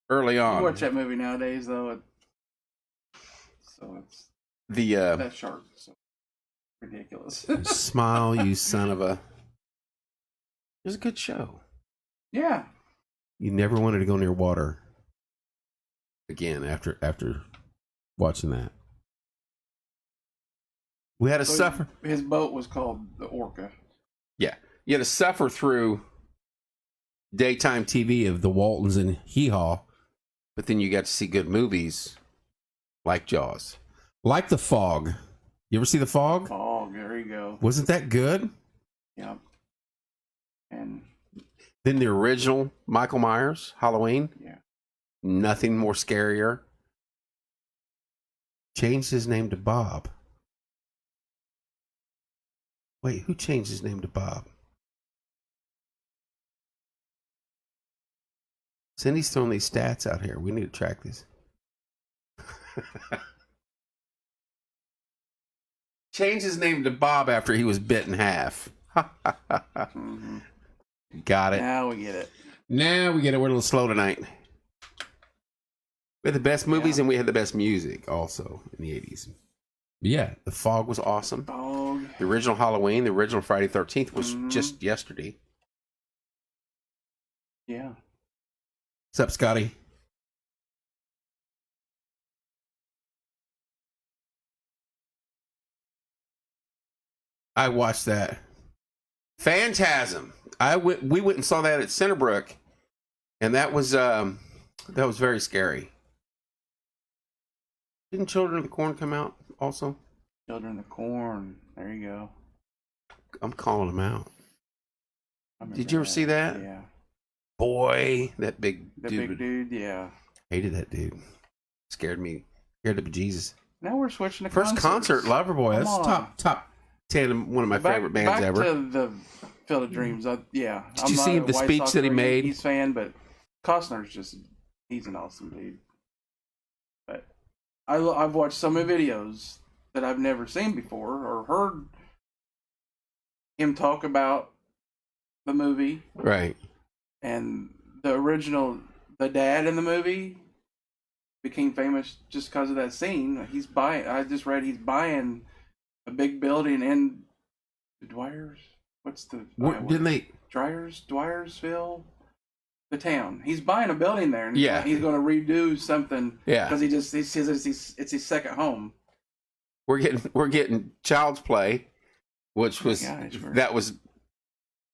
early You on. watch that movie nowadays though. So it's The that shark. So ridiculous. smile, you son of a. It was a good show. Yeah. You never wanted to go near water again after watching that. We had to So suffer. His boat was called the Orca. Yeah, you had to suffer through daytime TV of the Waltons and Hee Haw. but then you got to see good movies like Jaws. Like The Fog. You ever see The Fog? Oh, there you go. Wasn't that good? Yep. And Then the original Michael Myers, Halloween. yeah. Nothing more scarier. Changed his name to Bob. Wait, who changed his name to Bob? Cindy's throwing these stats out here. We need to track these. Changed his name to Bob after he was bit in half. Mm-hmm. Got it. Now we get it. Now we get it. We're a little slow tonight. We had the best movies Yeah. and we had the best music also in the 80s. Yeah. The Fog was awesome. Fog. The original Halloween, the original Friday 13th was Mhm. just yesterday. Yeah. What's up, Scotty? I watched that. Phantasm. We went and saw that at Centerbrook, and that was very scary. Didn't Children of the Corn come out also? Children of the Corn. There you go. I'm calling them out. I remember Did you ever see that? Yeah. Boy, that big The dude. big dude, yeah. Hated that dude. Scared me. Scared the bejesus. Now we're switching to First concert, Loverboy. That's Come on. top 10, one of my favorite bands back ever. to the Field of Dreams. Yeah. Did you see the speech that he made? He's fan, but Costner's he's an awesome dude. But I've watched so many videos that I've never seen before or heard him talk about the movie Right. and the original, the dad in the movie became famous just because of that scene. I just read he's buying a big building in Dwyer's. What's the Didn't they? Dwyersville, the town. He's buying a building there, and Yeah. he's going to redo something. Yeah. because he says it's his second home. We're getting Child's Play, which was Gosh,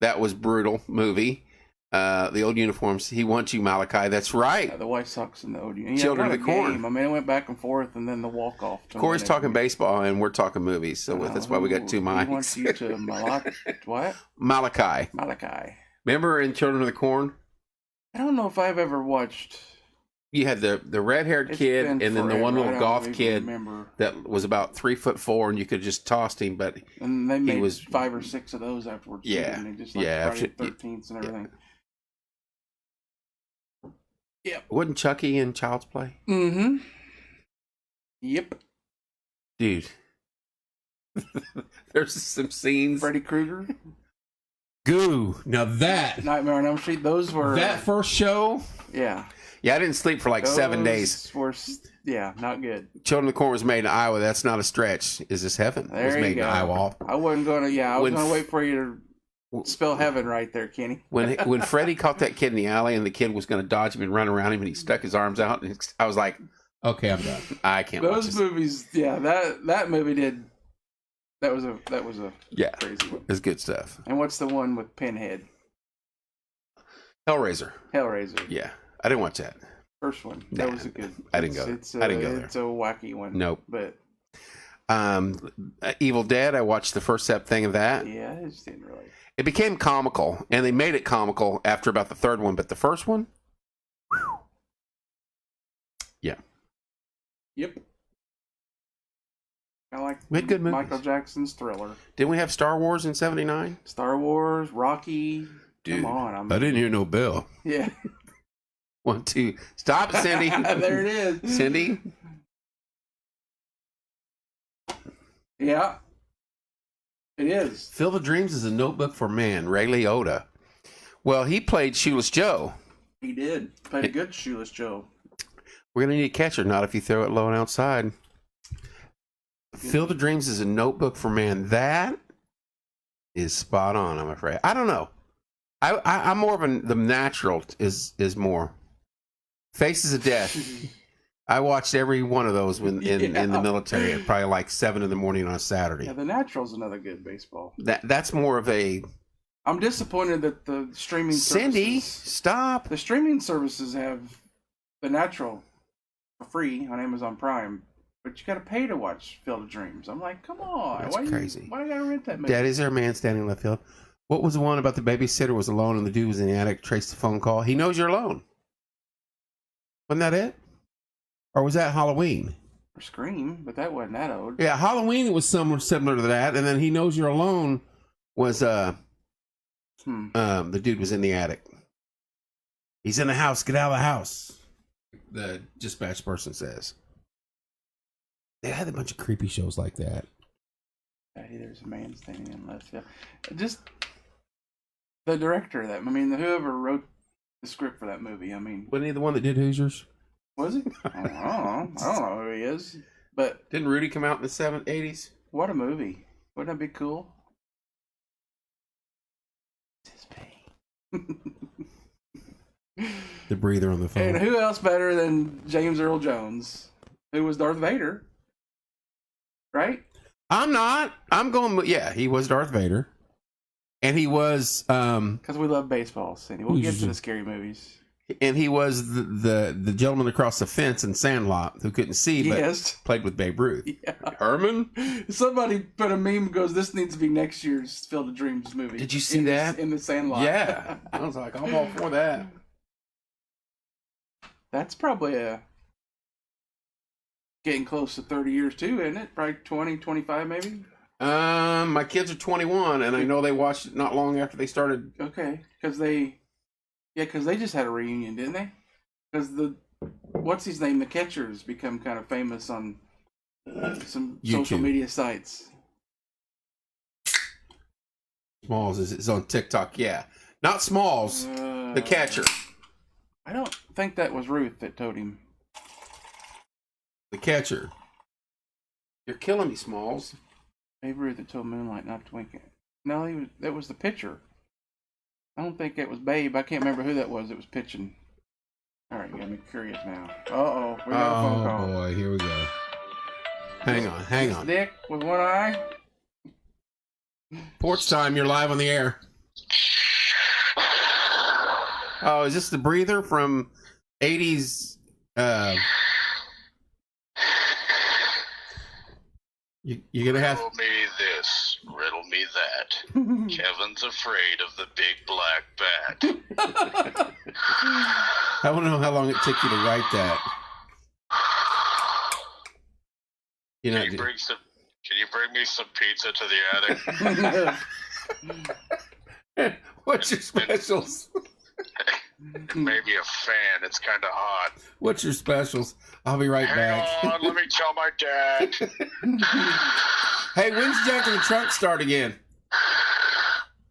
that was brutal movie. The old uniforms. He wants you, Malachi. That's right. The White Sox and the Odeon. Children what of a the Corn. game. I mean, it went back and forth, and then the walk off. Corey's talking baseball, and we're talking movies. So that's why we got two He mics. wants you to what? Malachi. Malachi. Remember in Children of the Corn? I don't know if I've ever watched. You had the red-haired It's kid, been and then the forever. one I little don't golf even kid remember. that was about 3'4", and you could just toss him. But And they made was- 5 or 6 of those afterwards. too, Yeah. and they just Yeah, Friday after- the 13th and everything. Yep. Wasn't Chucky in Child's Play? Mm-hmm. Yep. Dude. There's some scenes. Freddy Krueger. Goo. Now that Nightmare on Elm Street. Those were... that first show. Yeah. Yeah, I didn't sleep for like 7 days. Were, yeah, not good. Children of the Corn was made in Iowa. That's not a stretch. Is this heaven? There It was you made go. in Iowa. I wasn't going to... Yeah, I was When going to wait for you to spell heaven right there, Kenny. When Freddie caught that kid in the alley and the kid was going to dodge him and run around him and he stuck his arms out, and I was like, Okay, I'm done. I can't watch Those this. movies, yeah, that movie did... That was a Yeah, crazy one. it's good stuff. And what's the one with Pinhead? Hellraiser. Hellraiser. Yeah, I didn't watch that. First one. Nah, That was a good. I didn't go there. I didn't go there. It's a wacky one. Nope. But Evil Dead. I watched the first thing of that. yeah, it just didn't really. It became comical, and they made it comical after about the third one. But the first one, whew. Yeah, Yep. I like We had good movies. Michael Jackson's Thriller. Didn't we have Star Wars in '79? Star Wars, Rocky. Dude, Come on. I didn't hear no bell. Yeah. 1, 2. Stop, Cindy. There it is. Cindy. Yeah. It is. Field of Dreams is a notebook for man. Ray Liotta. Well, he played Shoeless Joe. He did. Played a good Shoeless Joe. We're gonna need a catcher, not if you throw it low and outside. Field of Dreams is a notebook for man. That is spot on, I'm afraid. I don't know. I'm more of the natural is more. Faces of Death. I watched every one of those in the military at probably like 7 in the morning on a Saturday. Yeah, The Natural's another good baseball. That's more of a... I'm disappointed that the streaming Cindy, services... stop. The streaming services have The Natural for free on Amazon Prime, but you got to pay to watch Field of Dreams. I'm like, come on. That's crazy. Why do you got to rent that movie? Dad, is there a man standing in left field? What was the one about the babysitter was alone and the dude was in the attic, traced the phone call? He knows you're alone. Wasn't that it? Or was that Halloween? Or Scream, but that wasn't that old. Yeah, Halloween was somewhat similar to that, and then He Knows You're Alone was the dude was in the attic. He's in the house. Get out of the house. The dispatch person says. They had a bunch of creepy shows like that. Hey, there's a man standing in left field. Just the director of that. I mean, whoever wrote the script for that movie. I mean, Wasn't he the one that did Hoosiers? was he? I don't know. I don't know who he is. But Didn't Rudy come out in the 80s? what a movie! Wouldn't that be cool? It's his pain. The breather on the phone. And who else better than James Earl Jones, who was Darth Vader, right? I'm not. I'm going. Yeah, he was Darth Vader, and he was. Because we love baseball, Cindy. We'll get to the scary movies. And he was the gentleman across the fence in Sandlot who couldn't see, but Yes. played with Babe Ruth. Yeah. Herman. Somebody put a meme that goes, "This needs to be next year's Field of Dreams movie." Did you see that? In the Sandlot? Yeah, I was like, I'm all for that. That's probably getting close to 30 years too, isn't it? Probably 20, 25 maybe? My kids are 21, and I know they watched it not long after they started. Okay, because they just had a reunion, didn't they? Because what's his name, the catcher's become kind of famous on some social YouTube. media sites. Smalls is on TikTok. Yeah, not Smalls, the catcher. I don't think that was Ruth that told him. The catcher. You're killing me, Smalls. Babe Ruth that told Moonlight not to wink at. No, that was the pitcher. I don't think it was Babe. I can't remember who that was was pitching. All right, you got me curious now. Uh-oh. We got a phone call. Oh boy, here we go. Hang on. Dick with one eye. Porch time, you're live on the air. Oh, is this the breather from 80s? You're going to have... Riddle me this, riddle me that. Kevin's afraid of the big black bat. I don't know how long it took you to write that. You know, Can you bring me some pizza to the attic? what's your specials? maybe a fan. It's kind of hot. What's your specials? I'll be right back. Hang on, let me tell my dad. Hey, when's Junk in the Trunk start again?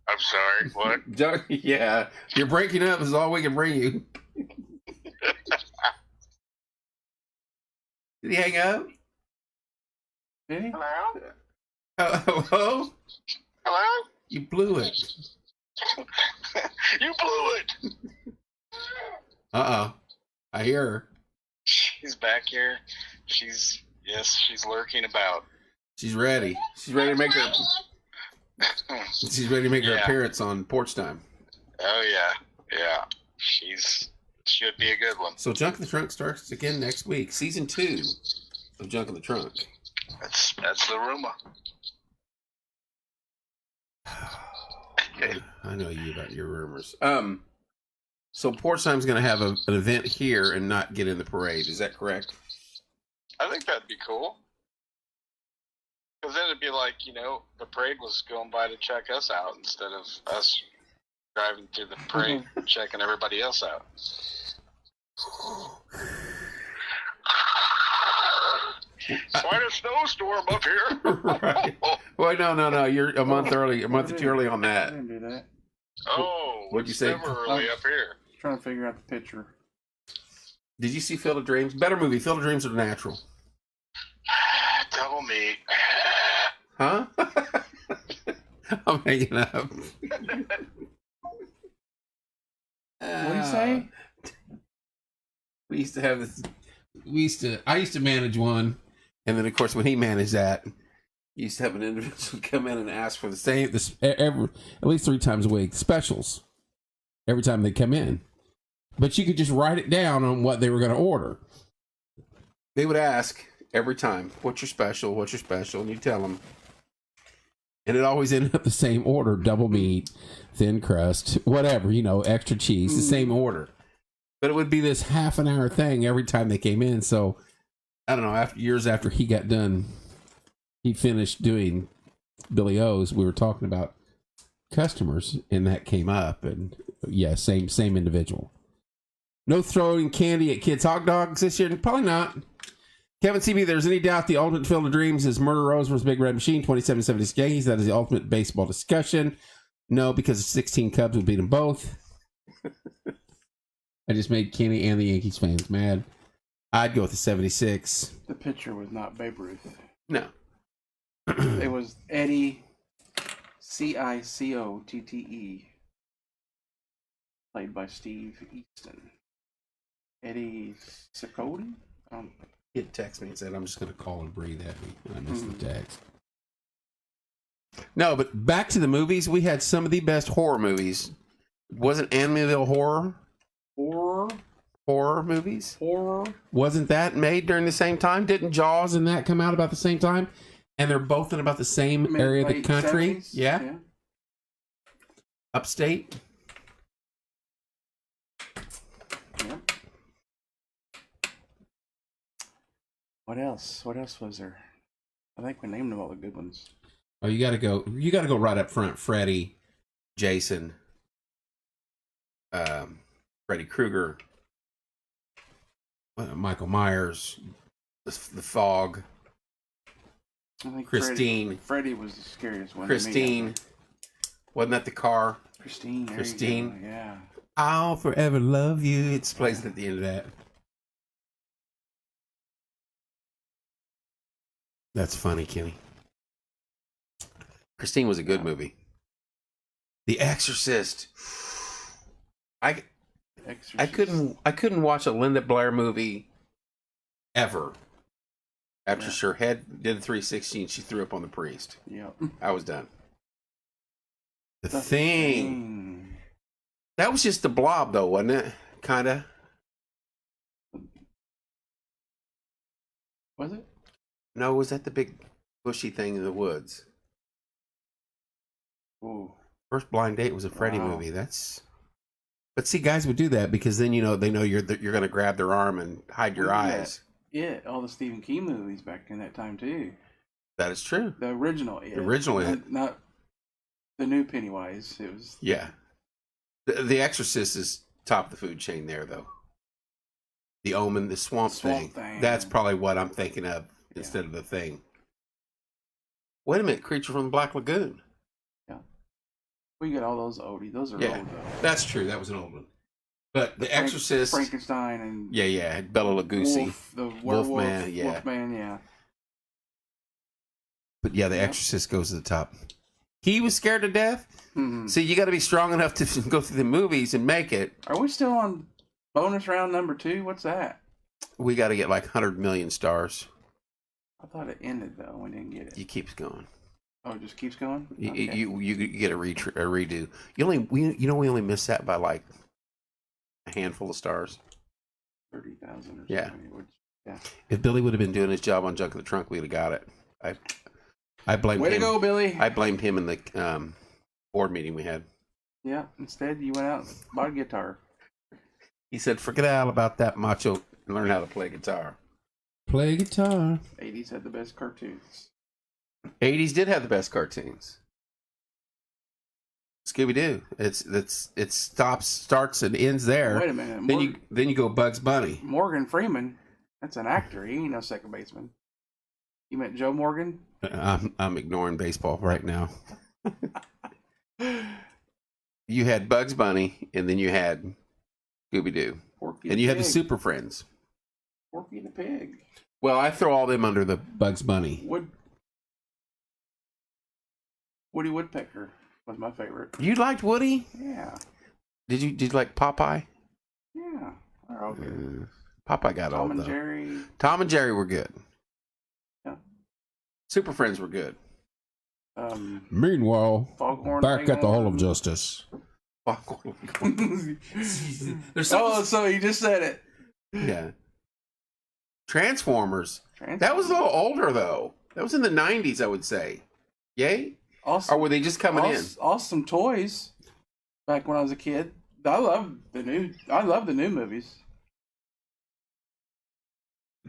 I'm sorry, what? Junk, yeah, you're breaking up is all we can bring you. Did he hang up? Did he? Hello? Hello? Hello? You blew it. You blew it. Uh-oh. I hear her. She's back here. She's lurking about. She's ready. She's ready to make her. She's ready to make her appearance on Porch Time. Oh yeah. Should be a good one. So Junk in the Trunk starts again next week. Season 2 of Junk in the Trunk. That's the rumor. I know you about your rumors. So Porch Time's going to have an event here and not get in the parade. Is that correct? I think that'd be cool. Because then it'd be like, the parade was going by to check us out instead of us driving through the parade checking everybody else out. Quite a snowstorm up here. Right. Wait, no. You're a month early, a month or two early on I that. didn't do that. Oh, What'd you it's say? never early up here. Trying to figure out the picture. Did you see Field of Dreams? Better movie. Field of Dreams or Natural? Double meat. Huh? I'm hanging up. What do you say? We used to have this. I used to manage one, and then of course when he managed that, he used to have an individual come in and ask for the same, at least 3 times a week specials. Every time they come in, but you could just write it down on what they were going to order. They would ask every time, "What's your special? What's your special?" And you tell them, and it always ended up the same order: double meat, thin crust, whatever, extra cheese, the same order. But it would be this half an hour thing every time they came in. So I don't know. Years after he got done, he finished doing Billy O's. We were talking about customers, and that came up. And yeah, same individual. No throwing candy at kids' hot dogs this year. Probably not. Kevin CB, there's any doubt the ultimate Field of Dreams is Murder Rose vs. Big Red Machine, 27-76 Yankees. That is the ultimate baseball discussion. No, because 16 Cubs would beat them both. I just made Kenny and the Yankees fans mad. I'd go with the 76. The picture was not Babe Ruth. No. It was Eddie Cicotte, played by Steve Easton. Eddie Cicotte? He'd text me and said, "I'm just going to call and breathe at me." And I missed the text. No, but back to the movies. We had some of the best horror movies. Wasn't Amityville horror movies? Horror. Wasn't that made during the same time? Didn't Jaws and that come out about the same time? And they're both in about the same area of the country. 70s? Yeah. Upstate. Yep. What else? What else was there? I think we named them all the good ones. Oh, you got to go right up front. Freddy, Jason, Freddy Krueger, Michael Myers, the Fog, I think Christine. Freddy was the scariest one. Christine. Wasn't that the car? Christine. There Christine. You go. Yeah. I'll forever love you. It's placed at the end of that. That's funny, Kenny. Christine was a good movie. The Exorcist. I couldn't watch a Linda Blair movie ever. After her head did a 360 and she threw up on the priest. Yep. I was done. The Thing. That was just the Blob, though, wasn't it? Kinda. Was it? No, was that the big bushy thing in the woods? Ooh. First Blind Date was a Freddy movie. But see, guys would do that because then they know you're going to grab their arm and hide your eyes. Yeah, all the Stephen King movies back in that time too. That is true. The original, not the new Pennywise. It was The Exorcist is top of the food chain there, though. The Omen, the swamp thing. That's probably what I'm thinking of instead of the Thing. Wait a minute, Creature from the Black Lagoon. Yeah. We get all those oldies. Those are old, though. That's true. That was an old one. But The Exorcist. Frankenstein and... Yeah. Bela Lugosi. Wolf, the werewolf. Wolfman, yeah. Wolfman, yeah. But yeah, The Exorcist goes to the top. He was scared to death? Mm-hmm. See, you got to be strong enough to go through the movies and make it. Are we still on bonus round number 2? What's that? We got to get like 100 million stars. I thought it ended, though. We didn't get it. It keeps going. Oh, it just keeps going? Okay. You get a redo. We only missed that by like a handful of stars. 30,000 or something. Yeah. Yeah. If Billy would have been doing his job on Junk of the Trunk, we'd have got it. I blamed him. Way to go, Billy. I blamed him in the board meeting we had. Yeah. Instead, you went out and bought a guitar. He said, forget all about that macho and learn how to play guitar. Play guitar. 80s had the best cartoons. 80s did have the best cartoons. Scooby-Doo. It starts and ends there. Wait a minute. Then you go Bugs Bunny. Morgan Freeman. That's an actor. He ain't no second baseman. You meant Joe Morgan? I'm ignoring baseball right now. You had Bugs Bunny, and then you had Scooby-Doo. And you had the Super Friends. Porky the Pig. Well, I throw all them under the Bugs Bunny. Woody Woodpecker was my favorite. You liked Woody? Yeah. Did you like Popeye? Yeah. They're all good. Popeye got Tom old, and though. Jerry. Tom and Jerry were good. Yeah. Super Friends were good. Meanwhile, Foghorn back at the Hall of Leghorn. Justice. So you just said it. Yeah. Transformers. That was a little older, though. That was in the 90s, I would say. Yay? Awesome. Or were they just coming in? Awesome toys. Back when I was a kid, I love the new movies.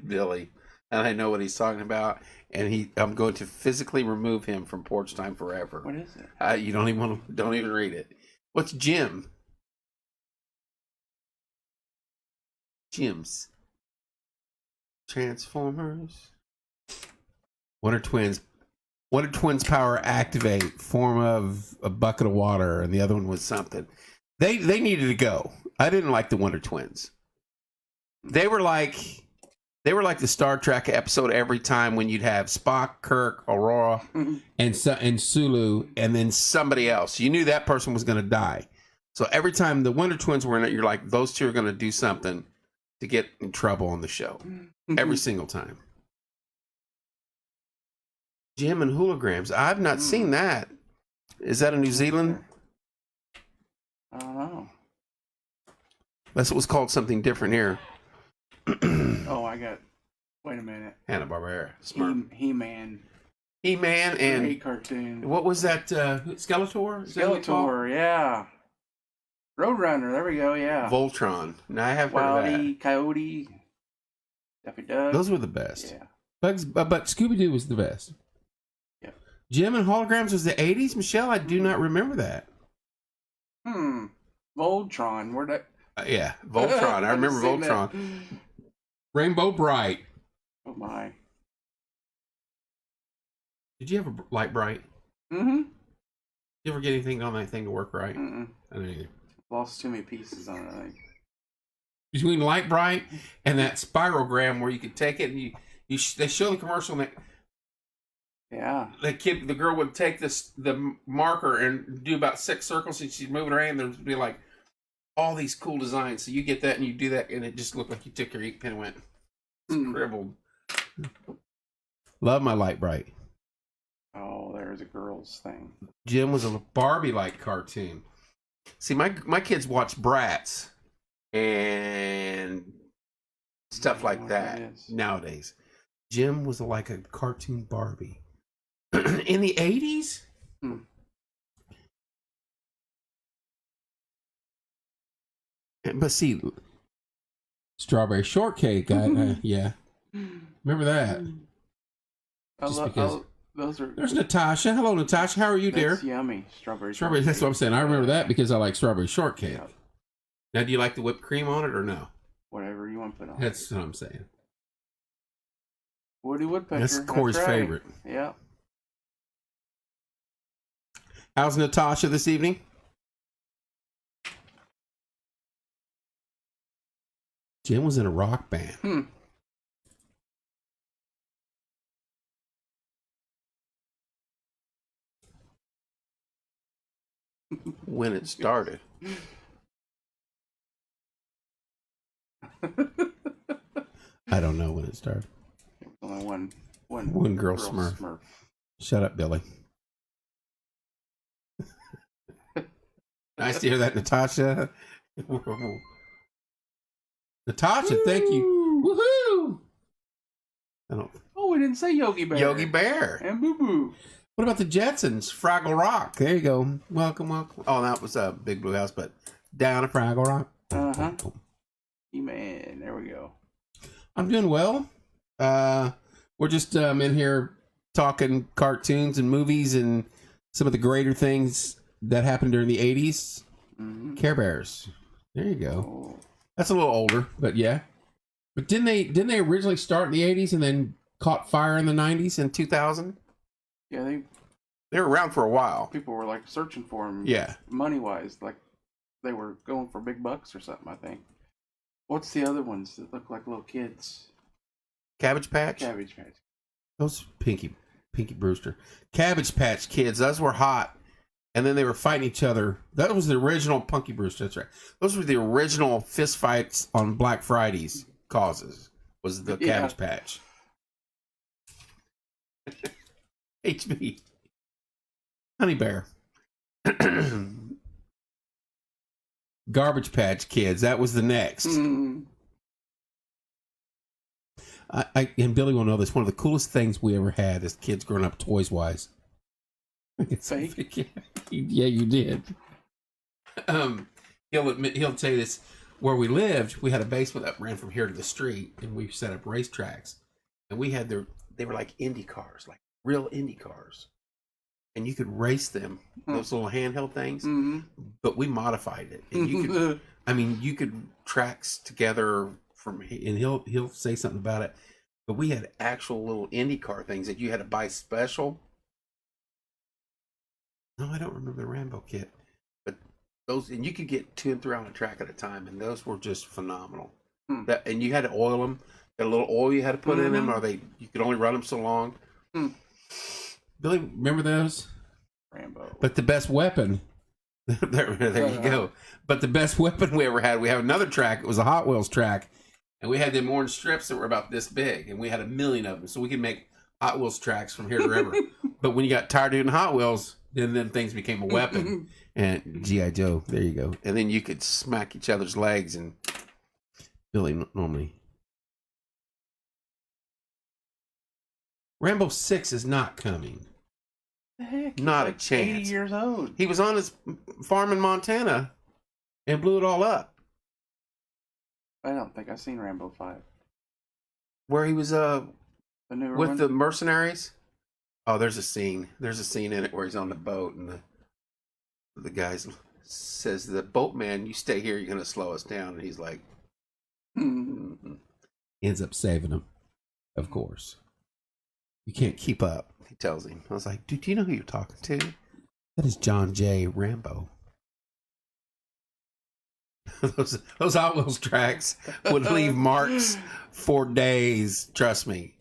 Billy. And I know what he's talking about. And I'm going to physically remove him from Porch Time Forever. What is it? You don't even read it. What's Jim? Jim's Transformers. Wonder Twins power activate, form of a bucket of water, and the other one was something. They needed to go. I didn't like the Wonder Twins. They were like the Star Trek episode every time when you'd have Spock, Kirk, Aurora, and Sulu, and then somebody else. You knew that person was going to die. So every time the Wonder Twins were in it, you're like, those two are going to do something to get in trouble on the show. Every single time. Jim and Holograms. I've not seen that. Is that a New Zealand? I don't know. That's what was called something different here. Oh, wait a minute. Hanna-Barbera. He-Man. He-Man and... Great cartoon. What was that? Skeletor? Is that what it's called? Skeletor, yeah. Roadrunner, there we go, yeah. Voltron. Now I have heard of that. Wildy, Coyote, Daffy Duck. those were the best. Yeah. But Scooby-Doo was the best. Yeah. Jim and Holograms was the 80s? Michelle, I do not remember that. Voltron, where'd that... Yeah, Voltron. I remember Voltron. Rainbow Bright. Oh, my. Did you have a Light Bright? Mm-hmm. Did you ever get anything on that thing to work right? Mm-mm. I didn't either. Lost too many pieces on it, I think. Between Light Bright and that spirogram where you could take it and they show the commercial and Yeah. the girl would take the marker and do about 6 circles and she'd move it around. There'd be like all these cool designs. So you get that and you do that and it just looked like you took your ink pen and went scribbled. Love my Light Bright. Oh, there's a girl's thing. Jim was a Barbie-like cartoon. See, my kids watch Bratz and stuff like that nowadays. Jim was like a cartoon Barbie. In the 80s? But see... Strawberry Shortcake. Yeah. Remember that. There's Natasha. Hello, Natasha. How are you, dear? That's yummy. Strawberry. That's what I'm saying. I remember that because I like Strawberry Shortcake. Yeah. Now, do you like the whipped cream on it or no? Whatever you want to put on. That's what I'm saying. Woody Woodpecker. That's Corey's right. favorite. Yeah. How's Natasha this evening? Jim was in a rock band. When it started. I don't know when it started. Only One girl Smurf. Shut up, Billy. Nice to hear that, Natasha. Natasha, thank you. Woohoo! I don't. Oh, we didn't say Yogi Bear. Yogi Bear. And Boo Boo. What about the Jetsons? Fraggle Rock. There you go. Welcome, welcome. Oh, that was a Big Blue House, but Down at Fraggle Rock. Uh-huh. E-Man. There we go. I'm doing well. We're just in here talking cartoons and movies and some of the greater things that happened during the 80s. Mm-hmm. Care Bears. There you go. Oh. That's a little older, but yeah. But didn't they originally start in the 80s and then caught fire in the 90s? in 2000, Yeah, they were around for a while. people were like searching for them. Yeah. Money-wise. Like they were going for big bucks or something, I think. What's the other ones that look like little kids? Cabbage Patch. Cabbage Patch. Those Pinky Brewster. Cabbage Patch Kids, those were hot. And then they were fighting each other. That was the original Punky Brewster, that's right. Those were the original fist fights on Black Friday's causes, was the Cabbage Patch. HB. Honey Bear. Garbage Patch Kids, that was the next. Mm. And Billy will know this. One of the coolest things we ever had as kids growing up, toys wise. Fake? Yeah, you did. He'll tell you this. Where we lived, we had a basement that ran from here to the street, and we set up racetracks. And we had they were like Indy cars, like real Indy cars, and you could race them, those little handheld things. Mm-hmm. But we modified it, and you could. I mean, you could tracks together and he'll say something about it. But we had actual little Indy car things that you had to buy special. No, I don't remember the Rambo kit, but those, and you could get 2 and 3 on a track at a time, and those were just phenomenal. And you had to oil them. Got a little oil you had to put in them, or you could only run them so long. Billy, remember those? Rambo. But the best weapon. there you go. But the best weapon we ever had, we have another track. It was a Hot Wheels track, and we had them orange strips that were about this big, and we had 1 million of them, so we could make Hot Wheels tracks from here to river. But when you got tired of doing Hot Wheels, then them things became a weapon. And G.I. Joe, there you go. And then you could smack each other's legs, and Billy normally. Rambo 6 is not coming. The heck? Not He's a chance. 80 years old. he was on his farm in Montana and blew it all up. I don't think I've seen Rambo 5. Where he was The newer with one? the mercenaries. Oh, there's a scene. There's a scene in it where he's on the boat, and the guy says, "The boatman, you stay here. You're going to slow us down." And he's like, Mm-hmm. Ends up saving him, of course. You can't keep up. he tells him. I was like, "Dude, do you know who you're talking to?" That is John J. Rambo. those Hot Wheels tracks would leave marks for days. Trust me.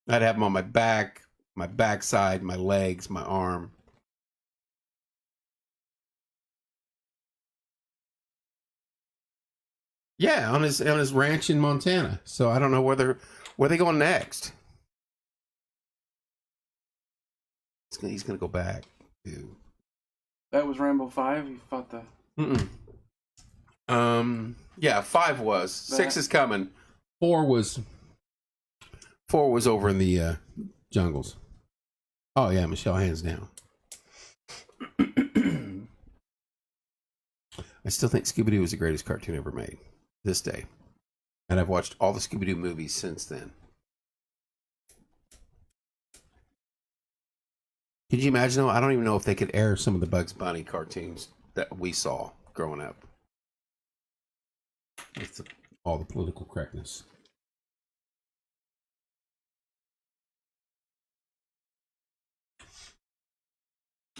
I'd have them on my back, my backside, my legs, my arm. Yeah, on his ranch in Montana. So I don't know where they going next. He's gonna go back. Dude. That was Rambo 5. He fought the. Yeah, 5 was. 6 is coming. 4 was 4 was over in the. jungles. Oh yeah, Michelle, hands down. I still think Scooby-Doo was the greatest cartoon ever made. This day. And I've watched all the Scooby-Doo movies since then. Could you imagine? I don't even know if they could air some of the Bugs Bunny cartoons that we saw growing up. It's all the political correctness.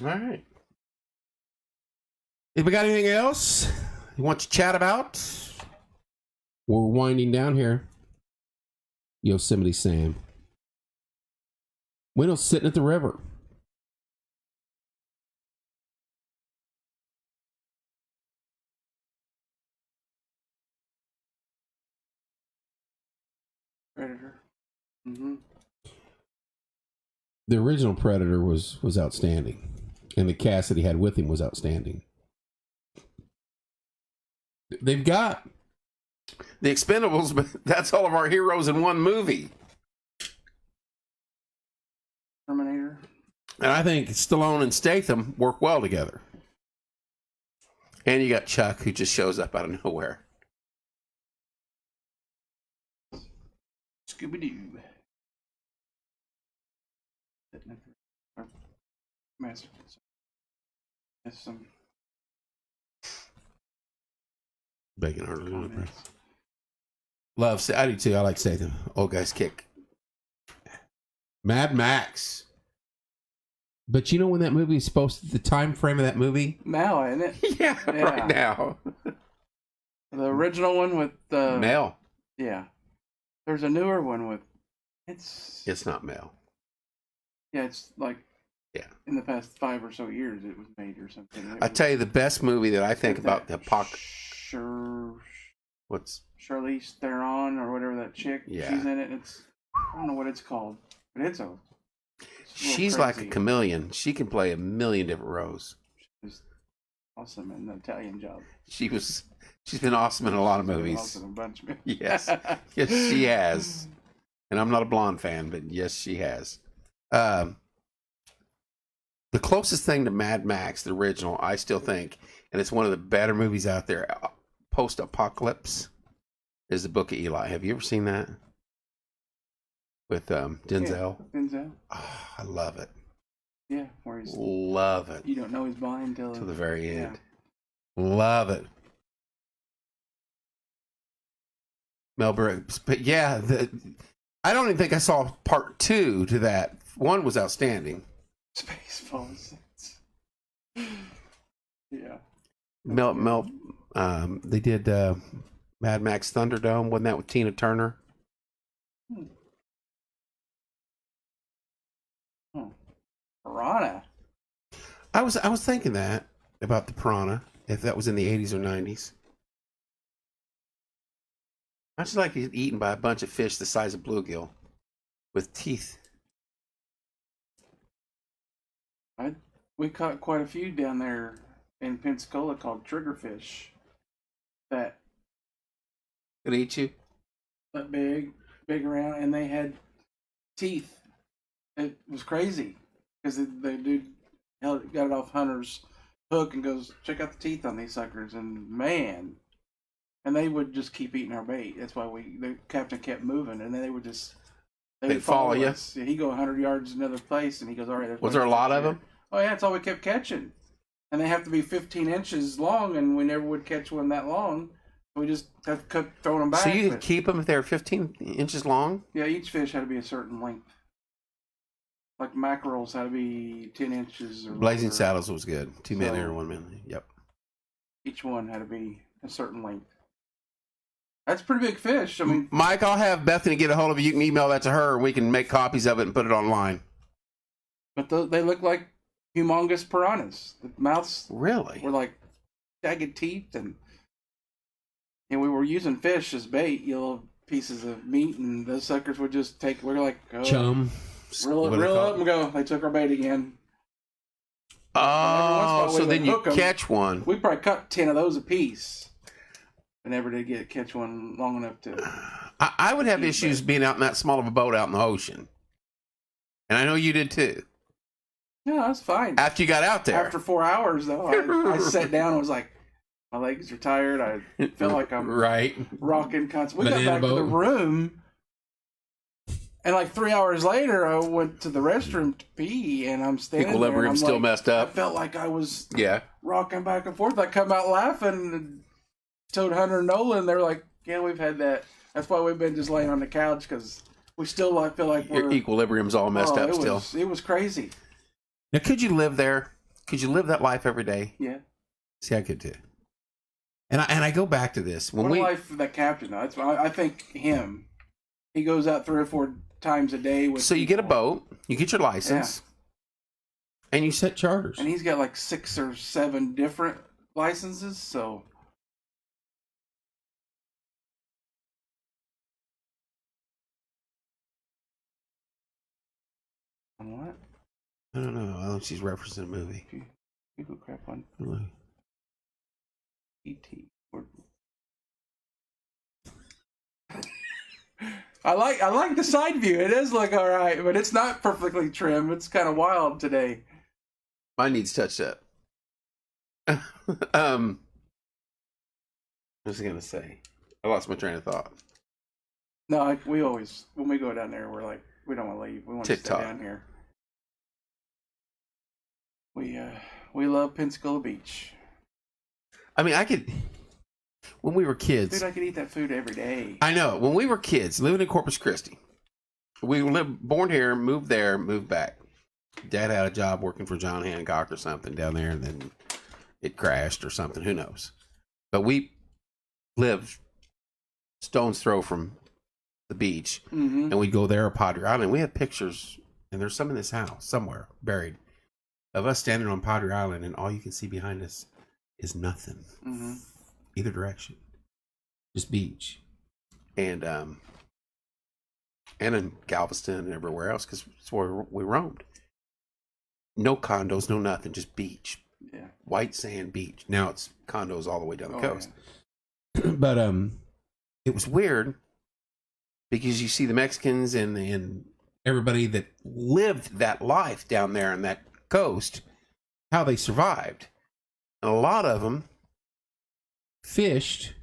All right. If we got anything else you want to chat about? We're winding down here. Yosemite Sam. Wendell's sitting at the river. Predator. Mm-hmm. The original Predator was outstanding, and the cast that he had with him was outstanding. They've got The Expendables, but that's all of our heroes in one movie. Terminator. And I think Stallone and Statham work well together. And you got Chuck, who just shows up out of nowhere. Scooby-Doo. Master. That's some Bacon hardly comments. Love, I do too. I like Statham. Old guys kick. Mad Max. But you know when that movie is supposed to, the time frame of that movie? Now, isn't it? Yeah, right now. The original one with Mel. Yeah. There's a newer one with It's not Mel. Yeah, it's like in the past 5 or so years it was made or something. I tell you, the best movie that I think about the what's Charlize Theron or whatever that chick. Yeah. She's in it. I don't know what it's called, but it's she's like a chameleon. She can play a million different roles. She's awesome in the Italian Job. She's been awesome in a lot of movies. Awesome in a bunch of movies. Yes. Yes, she has. And I'm not a Blonde fan, but yes, she has. The closest thing to Mad Max, the original, I still think, and it's one of the better movies out there, post-apocalypse, is the Book of Eli. Have you ever seen that? With Denzel? Yeah, Denzel. Oh, I love it. Yeah, where he's... Love it. You don't know he's blind till To the very end. Yeah. Love it. Mel Brooks. But yeah, I don't even think I saw part 2 to that. 1 was outstanding. Spaceballs. Yeah. They did Mad Max Thunderdome. Wasn't that with Tina Turner? Piranha. I was thinking that about the Piranha, if that was in the 80s or 90s. I just like getting eaten by a bunch of fish the size of bluegill with teeth. We caught quite a few down there in Pensacola called triggerfish. That Could eat you? big around, and they had teeth. It was crazy because the dude got it off Hunter's hook and goes, "Check out the teeth on these suckers," and man. And they would just keep eating our bait. That's why the captain kept moving, and then they would just They'd follow you? us. He'd go 100 yards another place, and he goes, "All right." Was there a lot of them? Oh yeah, that's all we kept catching, and they have to be 15 inches long, and we never would catch one that long. We just kept throwing them back. So you could keep them if they were 15 inches long? Yeah, each fish had to be a certain length. Like mackerels had to be 10 inches. Or Blazing longer. Saddles was good. 2 men So- or 1 man. Yep. Each one had to be a certain length. That's a pretty big fish. I mean, Mike, I'll have Bethany get a hold of you. You can email that to her, and we can make copies of it and put it online. but they look like humongous piranhas. The mouths Really? were like jagged teeth, and we were using fish as bait, little pieces of meat, and those suckers would just take. We were like, oh, Chum. reel What do they up call and go. They took our bait again. Oh, we so would then you hook 'em. catch one. We probably caught 10 of those a piece. I never did catch one long enough to. I would have issues being out in that small of a boat out in the ocean. And I know you did too. No, that's fine. After you got out there. After 4 hours, though, I sat down and was like, my legs are tired. I feel like I'm right. rocking constantly. We Banana got back to the boat. room, and like 3 hours later, I went to the restroom to pee, and I'm standing there. And Equilibrium I'm still like, messed I up. felt like I was Yeah. rocking back and forth. I come out laughing, and told Hunter and Nolan, they're like, yeah, we've had that. That's why we've been just laying on the couch, because we still feel like Your equilibrium's all messed up still. It was crazy. Now, could you live there? Could you live that life every day? Yeah. See, I could too. And I go back to this. What a life for that captain. That's why I think him. He goes out 3 or 4 times a day with So you get a boat, you get your license, and you set charters. And he's got like 6 or 7 different licenses, so. On what? I don't know. I think she's referencing a movie. People crap on E.T. I like the side view. It does look all right, but it's not perfectly trim. It's kind of wild today. Mine needs touched up. What was I gonna say? I lost my train of thought. No, we always, when we go down there, we're like, we don't want to leave. We want to stay down here. We love Pensacola Beach. I mean, when we were kids. Dude, I could eat that food every day. I know. When we were kids, living in Corpus Christi, we born here, moved there, moved back. Dad had a job working for John Hancock or something down there, and then it crashed or something. Who knows? But we lived stone's throw from the beach, and we'd go there, Padre Island. We have pictures, and there's some in this house somewhere buried, of us standing on Padre Island, and all you can see behind us is nothing. Either direction. Just beach. And in Galveston and everywhere else, because it's where we roamed. No condos, no nothing, just beach. Yeah. White sand beach. Now it's condos all the way down the coast. Yeah. But it was weird because you see the Mexicans and everybody that lived that life down there on that coast, how they survived. And a lot of them fished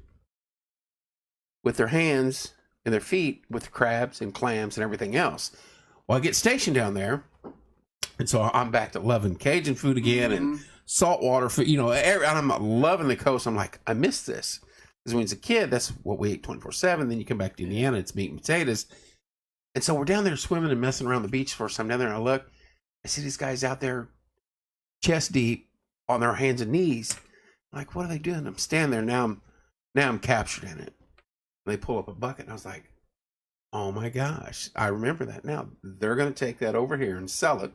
with their hands and their feet with crabs and clams and everything else. Well, I get stationed down there, and so I'm back to loving Cajun food again and saltwater food. You know, and I'm loving the coast. I'm like, I miss this. Because when I was a kid, that's what we ate 24/7. Then you come back to Indiana, it's meat and potatoes. And so we're down there swimming and messing around the beach for some down there, and I look, I see these guys out there chest deep on their hands and knees. I'm like, what are they doing? I'm standing there. Now I'm captured in it. And they pull up a bucket, and I was like, oh my gosh, I remember that now. They're going to take that over here and sell it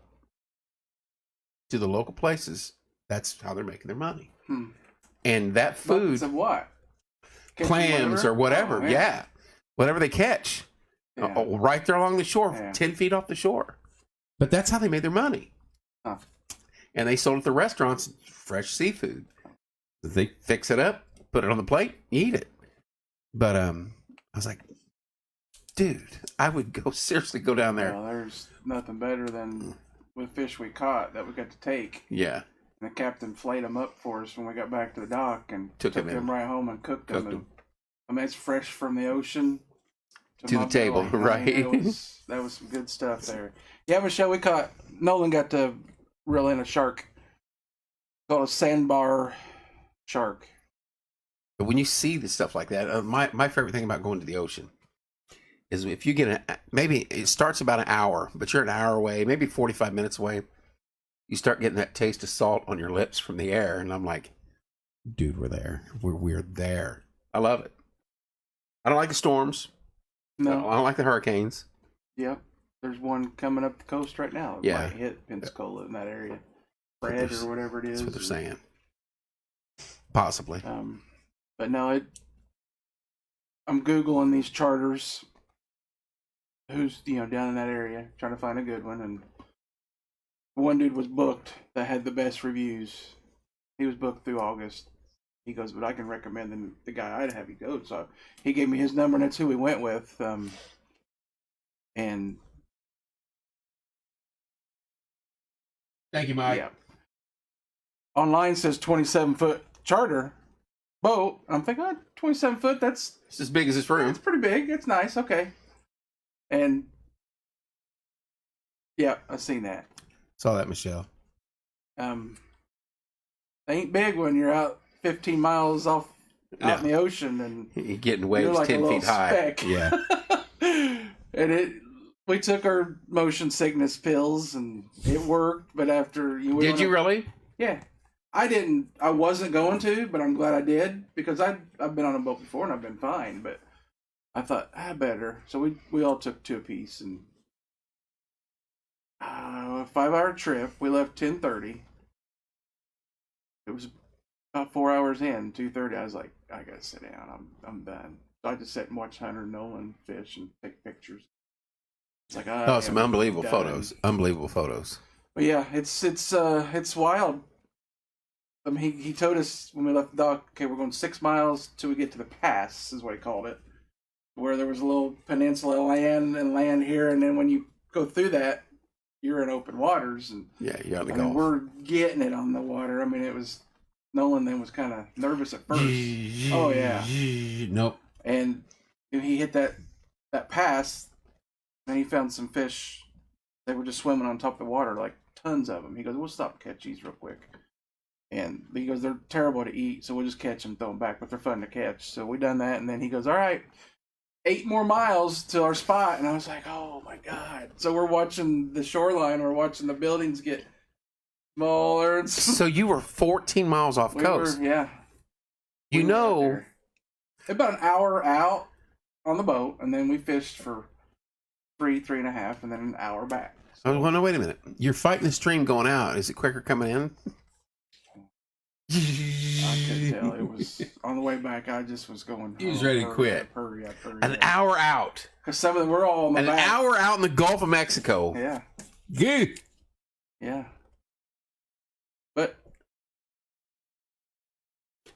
to the local places. That's how they're making their money. And that food. Buckets of what? Clams or whatever. Oh, yeah. Whatever they catch. Yeah. Right there along the shore, Yeah. 10 feet off the shore. But that's how they made their money. Huh. And they sold at the restaurants fresh seafood. They fix it up, put it on the plate, eat it. But I was like, dude, I would seriously go down there. Well, there's nothing better than with fish we caught that we got to take. Yeah. And the captain flayed them up for us when we got back to the dock and Took took them them in. right home and cooked them. Cooked them. I mean, it's fresh from the ocean To my the table, belly. right. I mean, that was some good stuff there. Yeah, Michelle, Nolan got to reel in a shark called a sandbar shark. But when you see the stuff like that, my favorite thing about going to the ocean is if you get maybe it starts about an hour, but you're an hour away, maybe 45 minutes away, you start getting that taste of salt on your lips from the air. And I'm like, dude, we're there. We're there. I love it. I don't like the storms. No. I don't like the hurricanes. Yep. There's one coming up the coast right now. It Yeah. might hit Pensacola in that area. Fred or whatever it is. That's what they're saying. Possibly. But no, I'm Googling these charters. Who's, down in that area, trying to find a good one. And one dude was booked that had the best reviews. He was booked through August. He goes, but I can recommend the guy I'd have you go. So he gave me his number, and that's who we went with. And Thank you, Mike. yeah. Online says 27-foot charter boat. I'm thinking, 27 foot, that's It's as big as this room. it's pretty big. It's nice. Okay. And yeah, I've seen that. Saw that, Michelle. They ain't big when you're out 15 miles off out in the ocean, and You're getting you're waves like 10 a little feet high. speck. Yeah. And we took our motion sickness pills, and it worked. But after Did you really? Yeah, I wasn't going to, but I'm glad I did, because I've been on a boat before and I've been fine. But I thought I better, so we all took 2 apiece, and a 5-hour trip. We left 10:30. It was about 4 hours in, 2:30. I was like, I gotta sit down. I'm done. So I just sat and watched Hunter and Nolan fish and take pictures. It's like, Oh, some unbelievable photos. Unbelievable photos. But yeah, it's wild. I mean, he told us when we left the dock, okay, we're going 6 miles till we get to the pass, is what he called it, where there was a little peninsula land here, and then when you go through that, you're in open waters, and Yeah, you're on the I mean, Gulf. we're getting it on the water. I mean, it was Nolan then was kind of nervous at first. Oh yeah, Nope. and he hit that pass, and he found some fish. They were just swimming on top of the water, like tons of them. He goes, "We'll stop and catch these real quick." And he goes, "They're terrible to eat, so we'll just catch them, throw them back, but they're fun to catch." So we done that, and then he goes, "All right, 8 more miles to our spot." And I was like, "Oh my god!" So we're watching the shoreline, we're watching the buildings get smaller. And So you were 14 miles off coast. yeah. You We were know, out there. About an hour out on the boat, and then we fished for 3.5, and then an hour back. oh, well, no, wait a minute. You're fighting the stream going out. Is it quicker coming in? I could tell it was on the way back. I just was going. He was ready to quit. Hurry up! An hour out. Because some of them were all on the An back. hour out in the Gulf of Mexico. Yeah, Good. yeah. But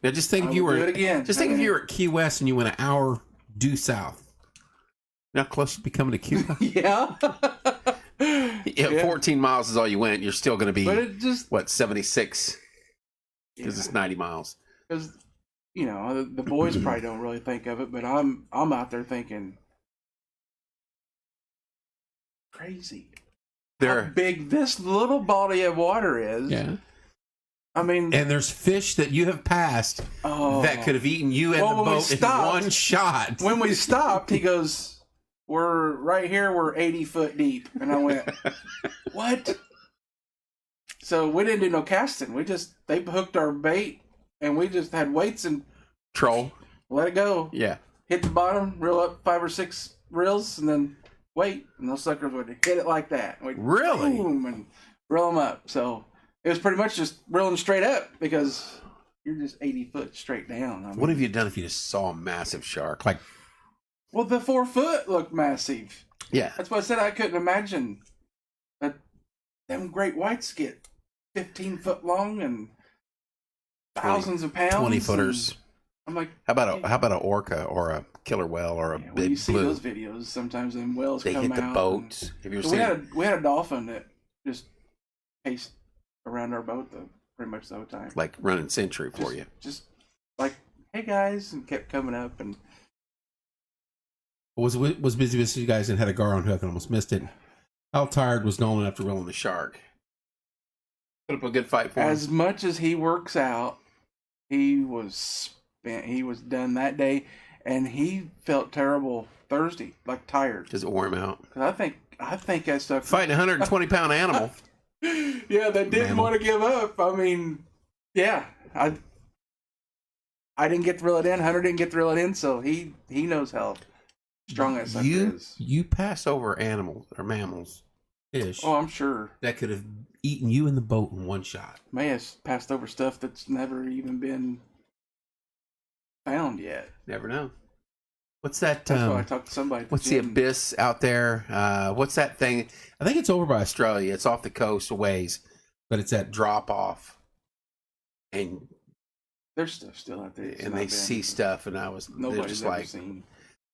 Now, just think I if you will were do it again. Just think if you were at Key West and you went an hour due south. You know how close you'd be coming to Cuba? yeah. Yeah, 14 miles is all you went. You're still going to be, But it just 76? Because it's 90 miles. because the boys probably don't really think of it, but I'm out there thinking crazy. How There, big this little body of water is. Yeah. I mean, and there's fish that you have passed that could have eaten you and Well, the when we boat in stopped- one shot. when we stopped, he goes, "We're right here. We're 80 foot deep," and I went, "What?" So we didn't do no casting. They hooked our bait, and we just had weights and Troll. let it go. Yeah. Hit the bottom, reel up 5 or 6 reels, and then wait, and those suckers would hit it like that. And we'd Really? boom, and reel them up. So it was pretty much just reeling straight up because you're just 80 foot straight down. I mean, What have you done if you just saw a massive shark? Like, well, the 4 foot looked massive. yeah. That's why I said I couldn't imagine that them great whites get 15 foot long and thousands of pounds. 20 footers. and I'm like, How about a orca or a killer whale or a when big you see blue? those videos, sometimes them whales They come hit the out. boats. Have you ever and- seen we had a dolphin that just paced around our boat pretty much the whole time. like running century for you? Just like, hey guys, and kept coming up. And Was busy with you guys and had a gar on hook and almost missed it. How tired was Nolan after rolling The the shark. Put up a good fight for him. as much as he works out, he was spent. He was done that day, and he felt terrible Thursday, like tired. Does it wear him out? 'Cause I think I stuck. Fighting a 120-pound animal. Yeah, they didn't Mammal. want to give up. I mean, yeah, I didn't get to reel it in. Hunter didn't get to reel it in, so he knows how strong that sucker is. You pass over animals or mammals, fish, Oh, I'm sure. that could have eaten you in the boat in one shot. May have passed over stuff that's never even been found yet. Never know. What's that? That's why I talked to somebody. At the What's the gym. abyss out there? What's that thing? I think it's over by Australia. It's off the coast a ways, but it's that drop off, and There's stuff still out there. It's and not they been- see stuff, and they're Nobody's just ever like, seen.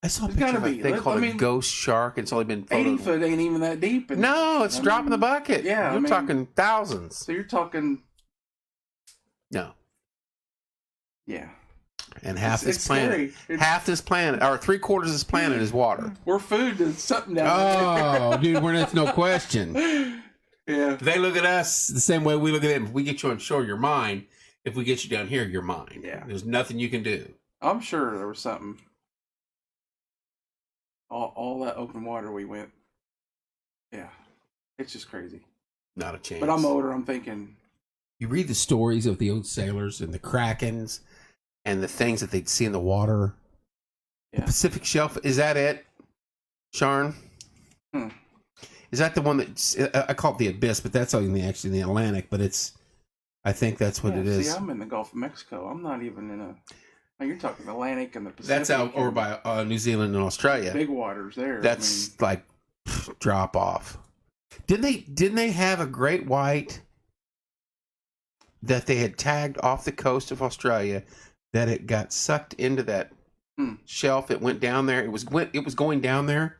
I saw a There's picture gotta of a be. thing I called a mean, ghost shark. It's only been 80 photoed. foot ain't even that deep. and- No, it's I a drop in the mean, bucket. yeah, I you're mean- talking thousands. So you're talking, No, yeah. and half It's this planet, scary. half this planet, or 3/4 of this planet is water. We're food to something down Oh, dude, that's no question. there. Yeah. They look at us the same way we look at them. If we get you on shore, you're mine. If we get you down here, you're mine. Yeah. There's nothing you can do. I'm sure there was something. All that open water we went. Yeah, it's just crazy. Not a chance. But I'm older. I'm thinking. You read the stories of the old sailors and the krakens and the things that they'd see in the water. Yeah. The Pacific Shelf, is that it, Sharn? Is that the one that I call it the Abyss, but that's only actually in the Atlantic, but I think that's what it is. See, I'm in the Gulf of Mexico. I'm not even in a. Oh, you're talking Atlantic and the Pacific. That's out over by New Zealand and Australia. Big waters there. That's like drop off. Didn't they have a great white that they had tagged off the coast of Australia that it got sucked into that shelf? It went down there. It was going down there,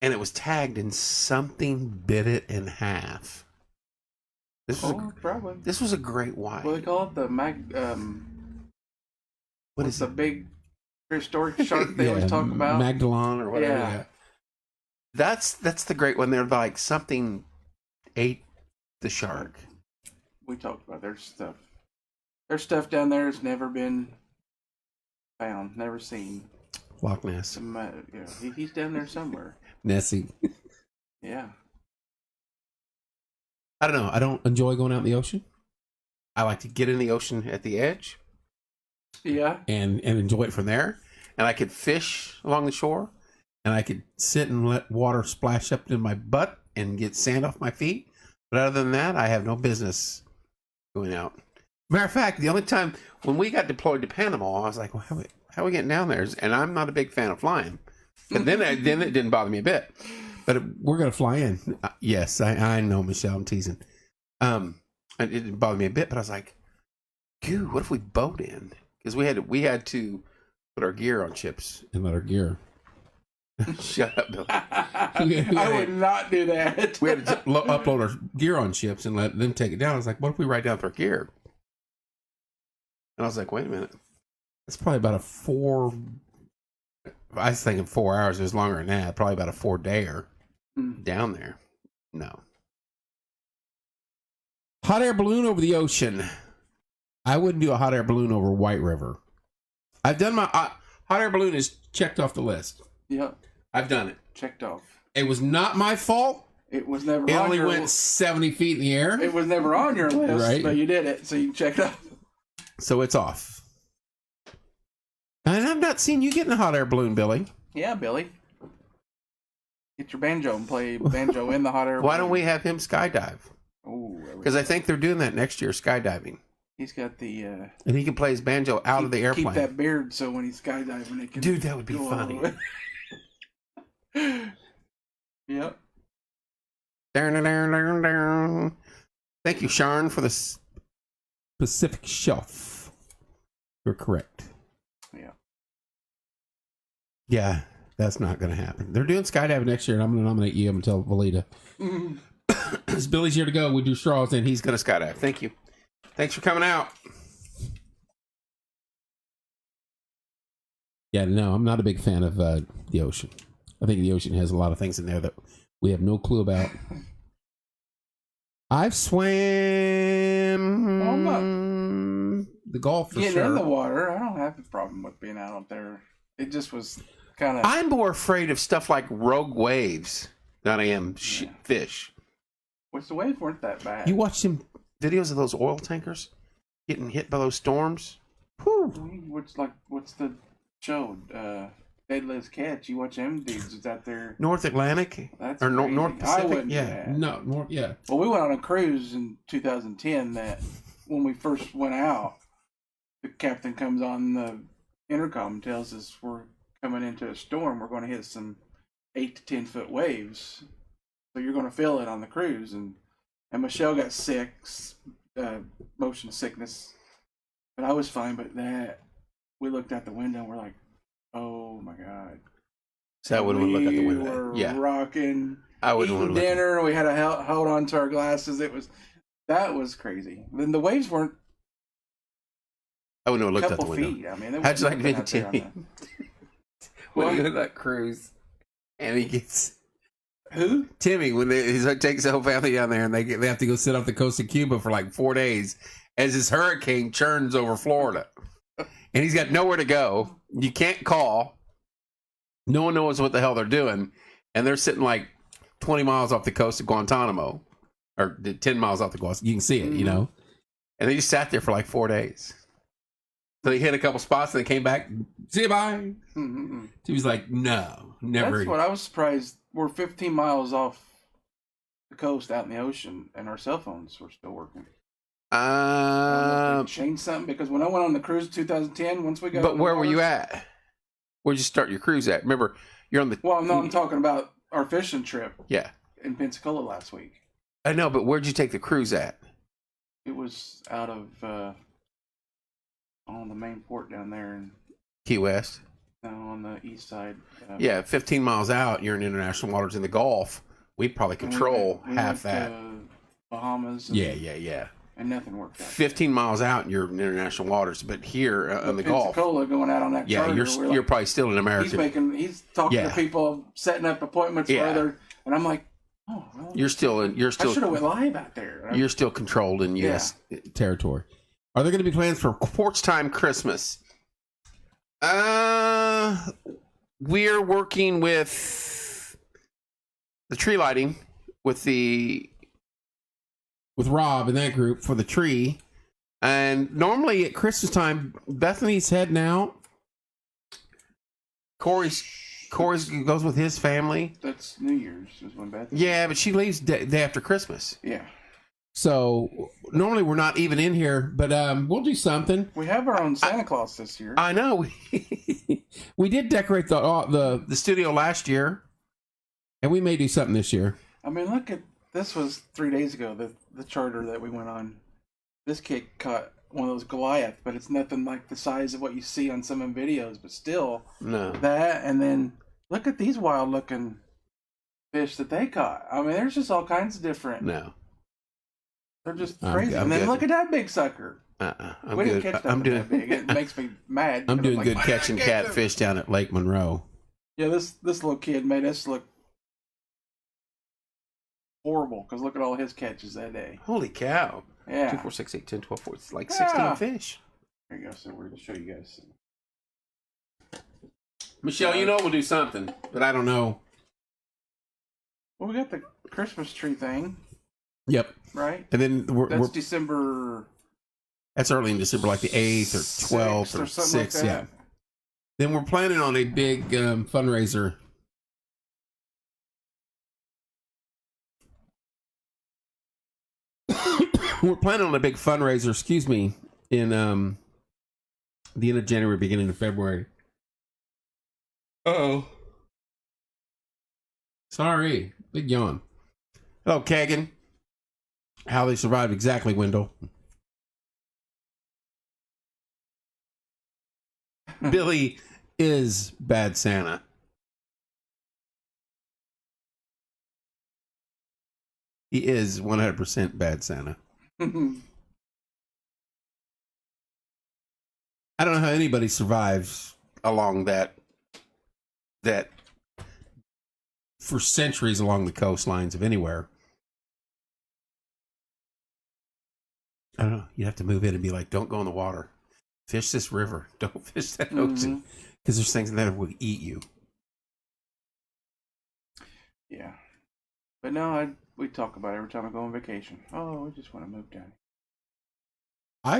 and it was tagged, and something bit it in half. This was a great white. What do they call it? What is the big prehistoric shark they always talk about? Magdalene or whatever. Yeah. That's the great one. They're like something ate the shark. We talked about there's stuff down there that's never been found, never seen. Loch Ness. He's down there somewhere. Nessie. Yeah. I don't know. I don't enjoy going out in the ocean. I like to get in the ocean at the edge. Yeah. And enjoy it from there. And I could fish along the shore. And I could sit and let water splash up in my butt and get sand off my feet. But other than that, I have no business going out. Matter of fact, the only time when we got deployed to Panama, I was like, well, how are we getting down there? And I'm not a big fan of flying. But then it didn't bother me a bit. But we're going to fly in. Yes, I know, Michelle. I'm teasing. It didn't bother me a bit, but I was like, "Goo, what if we boat in?" Because we had to put our gear on ships and let our gear. Shut up, Bill. I would not do that. We had to upload our gear on ships and let them take it down. I was like, "What if we write down our gear?" And I was like, "Wait a minute." It's probably about a 4. I was thinking 4 hours. It was longer than that. Probably about a 4-dayer down there. No. Hot air balloon over the ocean. I wouldn't do a hot air balloon over White River. I've done my hot air balloon is checked off the list. Yep. I've done it. Checked off. It was not my fault. It was never. It only went 70 feet in the air. It was never on your list, right? But you did it, so you checked off. So it's off. And I've not seen you get in a hot air balloon, Billy. Yeah, Billy. Get your banjo and play banjo in the hot air. Why don't we have him skydive? Oh, because I think they're doing that next year, skydiving. He's got the. And he can play his banjo out of the airplane. Keep that beard so when he's skydiving, it can. Dude, that would be funny. Yep. Thank you, Sharn, for the Pacific Shelf. You're correct. Yeah. Yeah, that's not going to happen. They're doing skydiving next year, and I'm going to nominate you. I'm going to tell Valita. It's Billy's year to go. We do straws, and he's going to skydive. Thank you. Thanks for coming out. Yeah, no, I'm not a big fan of the ocean. I think the ocean has a lot of things in there that we have no clue about. I've swam the Gulf for Getting in the water, I don't have a problem with being out there. It just was kind of. I'm more afraid of stuff like rogue waves than I am fish. Which the waves weren't that bad. You watched some videos of those oil tankers getting hit by those storms? Whew. What's the show? Deadliest Catch. You watch them dudes. Is that their North Atlantic? That's or North Pacific? I wouldn't. Yeah. No, North. Yeah. Well, we went on a cruise in 2010. That when we first went out, the captain comes on the intercom and tells us we're coming into a storm. We're going to hit some 8 to 10 foot waves. So you're going to feel it on the cruise. And Michelle got sick, motion sickness, but I was fine. But we looked out the window and we're like, oh my God. So I wouldn't want to look out the window. We were rocking. I wouldn't eating want to dinner. We had to hold on to our glasses. That was crazy. Then the waves weren't. I wouldn't have looked out the window. Feet. I mean, how'd you like to be Timmy? When you go to that cruise, and he gets who? Timmy, when he takes the whole family down there, and they have to go sit off the coast of Cuba for like 4 days as this hurricane churns over Florida. and he's got nowhere to go. You can't call. No one knows what the hell they're doing, and they're sitting like 20 miles off the coast of Guantanamo, or 10 miles off the coast. You can see it, you know. And they just sat there for like 4 days. So they hit a couple spots, and they came back. See you, bye. He was like, no, never. That's what I was surprised. We're 15 miles off the coast, out in the ocean, and our cell phones were still working. Changed something, because when I went on the cruise in 2010, once we got. But where were you at? Where'd you start your cruise at? Remember, you're on the. Well, no, I'm talking about our fishing trip. Yeah. In Pensacola last week. I know, but where'd you take the cruise at? It was out of on the main port down there in Key West. No, on the east side. Yeah, 15 miles out, you're in international waters in the Gulf. We probably control half that. Bahamas. Yeah. And nothing worked out. 15 miles out, you're in international waters, but here on the Gulf. Pensacola going out on that charter. Yeah, you're probably still in American. He's talking to people, setting up appointments for other, and I'm like, oh, well, you're still. I should have went live out there. You're still controlled in U.S. territory. Are there going to be plans for Porch Time Christmas? We're working with the tree lighting with Rob and that group for the tree, and normally at Christmas time, Bethany's heading out. Corey's goes with his family. That's New Year's is when Bethany. Yeah, but she leaves day after Christmas. Yeah. So normally we're not even in here, but we'll do something. We have our own Santa Claus this year. I know. We did decorate the studio last year, and we may do something this year. I mean, look at this. Was 3 days ago the charter that we went on. This kid caught one of those Goliath, but it's nothing like the size of what you see on some of the videos. But still, no. That, and then look at these wild looking fish that they caught. I mean, there's just all kinds of different. No. They're just crazy. And then look at that big sucker. We didn't catch that big. It makes me mad. I'm doing good catching catfish down at Lake Monroe. Yeah, this little kid made us look horrible, because look at all his catches that day. Holy cow. Yeah. 2, 4, 6, 8, 10, 12, 14. It's like 16 fish. There you go. So we're going to show you guys. Michelle, you know we'll do something, but I don't know. Well, we got the Christmas tree thing. Yep. Right? And then that's December. That's early in December, like the 8th or 12th or 6th. Like yeah. Then we're planning on a big fundraiser. We're planning on a big fundraiser, in the end of January, beginning of February. Uh-oh. Sorry. Big yawn. Hello, Kagan. How they survived exactly, Wendell. Billy is Bad Santa. He is 100% Bad Santa. I don't know how anybody survives along that for centuries along the coastlines of anywhere. I don't know. You have to move in and be like, don't go in the water. Fish this river. Don't fish that ocean. Because there's things that will eat you. Yeah. But no, we talk about it every time I go on vacation. Oh, we just want to move down.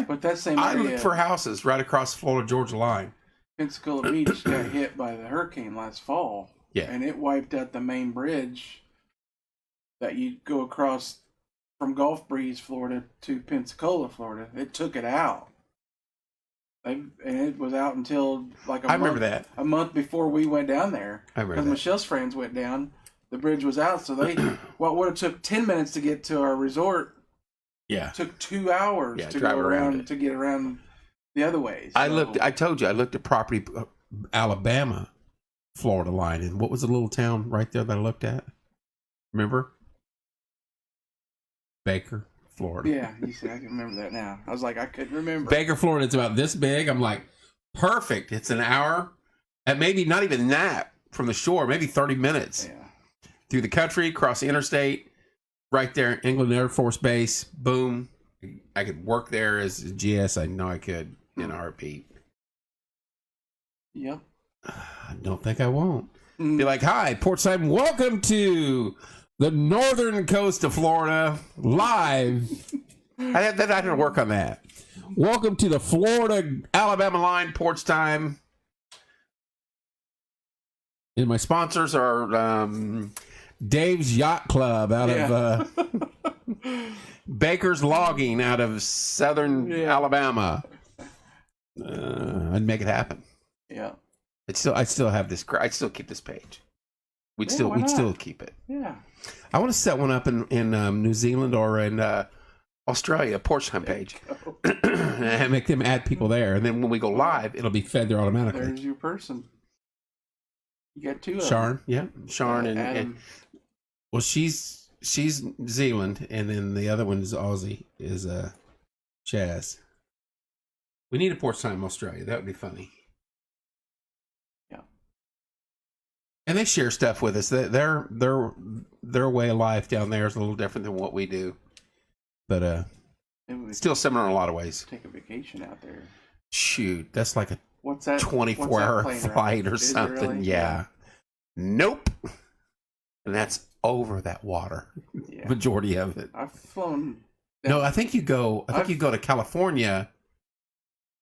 But that same area, I look for houses right across the Florida-Georgia line. Pensacola Beach got hit by the hurricane last fall. Yeah. And it wiped out the main bridge that you go across from Gulf Breeze, Florida to Pensacola, Florida. It took it out. And it was out until a month before we went down there. I remember that. Because Michelle's friends went down. The bridge was out, so what would have took 10 minutes to get to our resort. Yeah. Took 2 hours to drive go around to get around the other way. So. I told you, I looked at property, Alabama, Florida line. And what was the little town right there that I looked at? Remember? Baker, Florida. Yeah, you see, I can remember that now. I was like, I couldn't remember. Baker, Florida, it's about this big. I'm like, perfect. It's an hour, and maybe not even that from the shore, maybe 30 minutes. Yeah. Through the country, across the interstate, right there, England Air Force Base, boom. I could work there as a GS. I know I could in a heartbeat. Yep. I don't think I won't. Mm. Be like, hi, Portside, welcome to the northern coast of Florida, live. I had to work on that. Welcome to the Florida-Alabama line, porch time. And my Sponsors are Dave's Yacht Club out of Baker's Logging out of southern Alabama. I'd make it happen. Yeah. I still have this. I still keep this page. We'd still keep it. Yeah. I want to set one up in New Zealand or in Australia, a porch time page, and make them add people there. And then when we go live, it'll be fed there automatically. There's your person. You got two of them. Sharn, yeah, Sharn and Adam. well, she's New Zealand, and then the other one is Aussie, is Chaz. We need a porch time in Australia. That would be funny. Yeah. And they share stuff with us. Their way of life down there is a little different than what we do, but Maybe we still similar in a lot of ways. take a vacation out there. Shoot, that's like a What's that? 24-hour plane ride? flight or Is it something. really? Yeah. Nope. And that's over that water. Yeah. Majority of it. I've flown. No, I think you go to California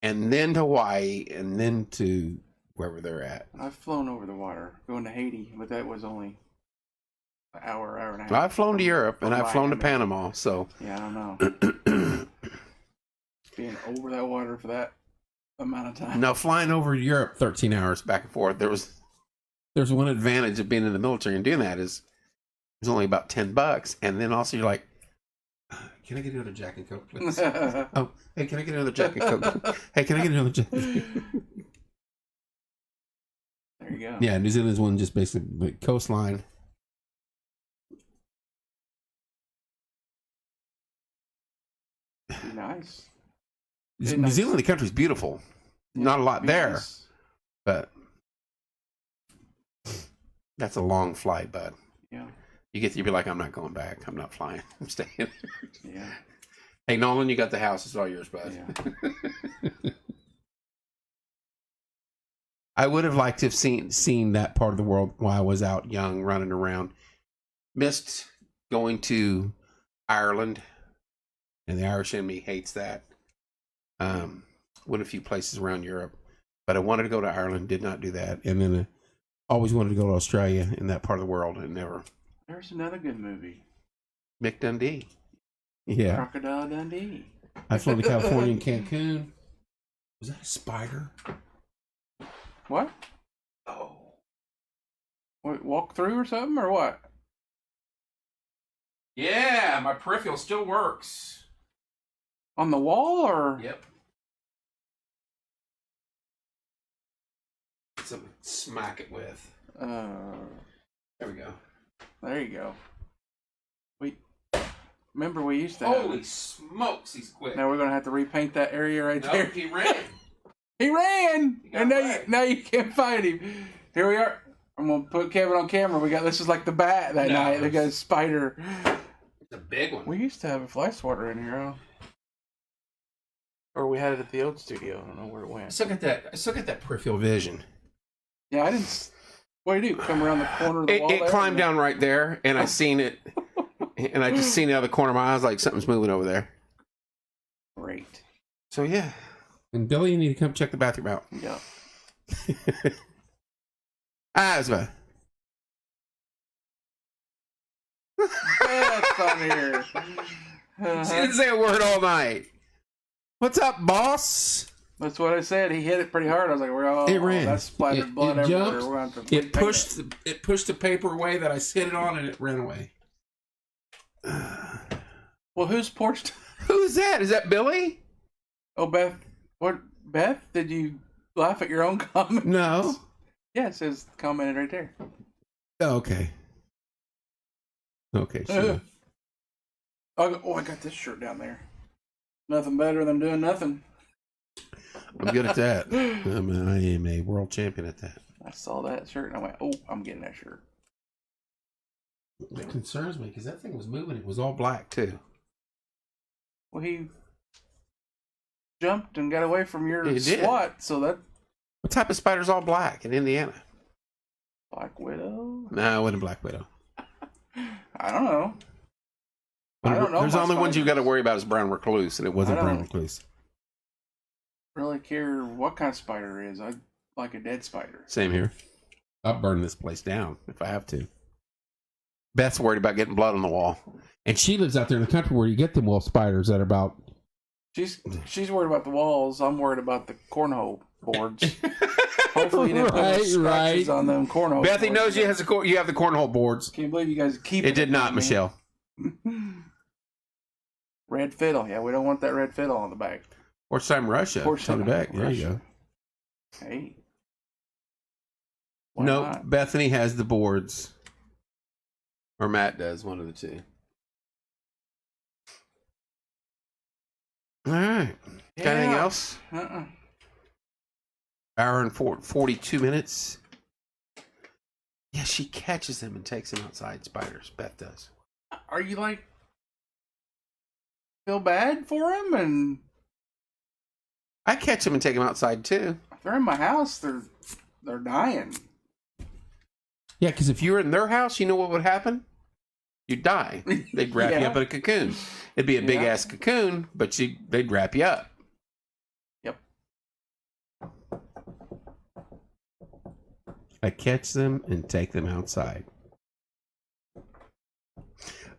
and then to Hawaii and then to wherever they're at. I've flown over the water, going to Haiti, but that was only an hour and a half. I've flown to Europe and from I've flown to Miami. Panama. So Yeah, I don't know. Being over that water for that amount of time. No, flying over Europe 13 hours back and forth. There's one advantage of being in the military and doing that is it's only about $10, and then also you're like, can I get another Jack and Coke, please? Oh, hey, can I get another Jack and Coke? Hey, can I get another Jack? There you go. Yeah, New Zealand's one just basically coastline. Be nice. New nice. Zealand, the country's beautiful. Yeah, Not a lot be there, nice. but that's a long flight, bud. Yeah. You'd be like, I'm not going back. I'm not flying. I'm staying. Yeah. Hey, Nolan, you got the house. It's all yours, bud. Yeah. I would have liked to have seen that part of the world while I was out young, running around. Missed going to Ireland, and the Irish in me hates that. Went a few places around Europe, but I wanted to go to Ireland. Did not do that. And then always wanted to go to Australia in that part of the world, and never. There's another good movie. Mick Dundee. Yeah, Crocodile Dundee. I flew to California and Cancun. Was that a spider? What? Oh. What? Walk through or something or what? Yeah, my peripheral still works. On the wall or? Yep. Something to smack it with. There we go. There you go. Remember we used to have Holy it. smokes, he's quick. Now we're gonna have to repaint that area right No, there. he ran. He ran, He got and away. now you can't find him. Here we are. I'm gonna put Kevin on camera. This is like the bat that No, night. They got a it's- spider. It's a big one. We used to have a fly swatter in here, or we had it at the old studio. I don't know where it I went. still got that peripheral vision. Yeah, I didn't. What do you do? Come around the corner of the wall? It there climbed and then- down right there, and I seen it, and I just seen it out of the corner of my eyes like something's moving over there. Great. So yeah, And Billy, you need to come check the bathroom out. Yeah. Asthma. That's funnier. She didn't say a word all night. What's up, boss? That's what I said. He hit it pretty hard. I was like, It ran. That's splattered It blood everywhere. jumped. We're gonna have to It repaint pushed the paper away that I hit it on, and it ran away. Well, whose porch? Who is that? Is that Billy? Oh, Beth. What? Beth? Did you laugh at your own comment? No. Yeah, it says commented right there. Oh, okay. Okay, sure. I got this shirt down there. Nothing better than doing nothing. I'm good at that. I am a world champion at that. I saw that shirt and I went, "Oh, I'm getting that shirt." It concerns me because that thing was moving. It was all black too. Well, he jumped and got away from your He did. SWAT, so that What type of spider's all black in Indiana? Black Widow? No, it wasn't a black widow. I don't know. I don't know. There's my only ones you got to spiders. worry about is brown recluse, and it wasn't I brown don't- recluse. Really care what kind of spider it is. I like a dead spider. Same here. I'll burn this place down if I have to. Beth's worried about getting blood on the wall. And she lives out there in the country where you get them wolf spiders that are about. She's worried about the walls. I'm worried about the cornhole boards. Hopefully, you didn't put any scratches on them cornhole. Bethy boards. knows you have the cornhole boards. Can't believe you guys keep It did not, Michelle. Red fiddle. Yeah, we don't want that red fiddle on the back. Horse time Russia. Horse Tony time Beck. There you Russia. go. Hey. Why Nope. not? Bethany has the boards. Or Matt does, one of the two. All right. Got anything Yeah. else? Uh-uh. Hour and 42 minutes. Yeah, she catches them and takes them outside. Spiders. Beth does. Are you like feel bad for them? And I catch them and take them outside too. if they're in my house, they're dying. Yeah, because If you were in their house, you know what would happen? You'd die. They'd wrap you Yeah. up in a cocoon. It'd be a big Yeah. ass cocoon, but they'd wrap you up. Yep. I catch them and take them outside.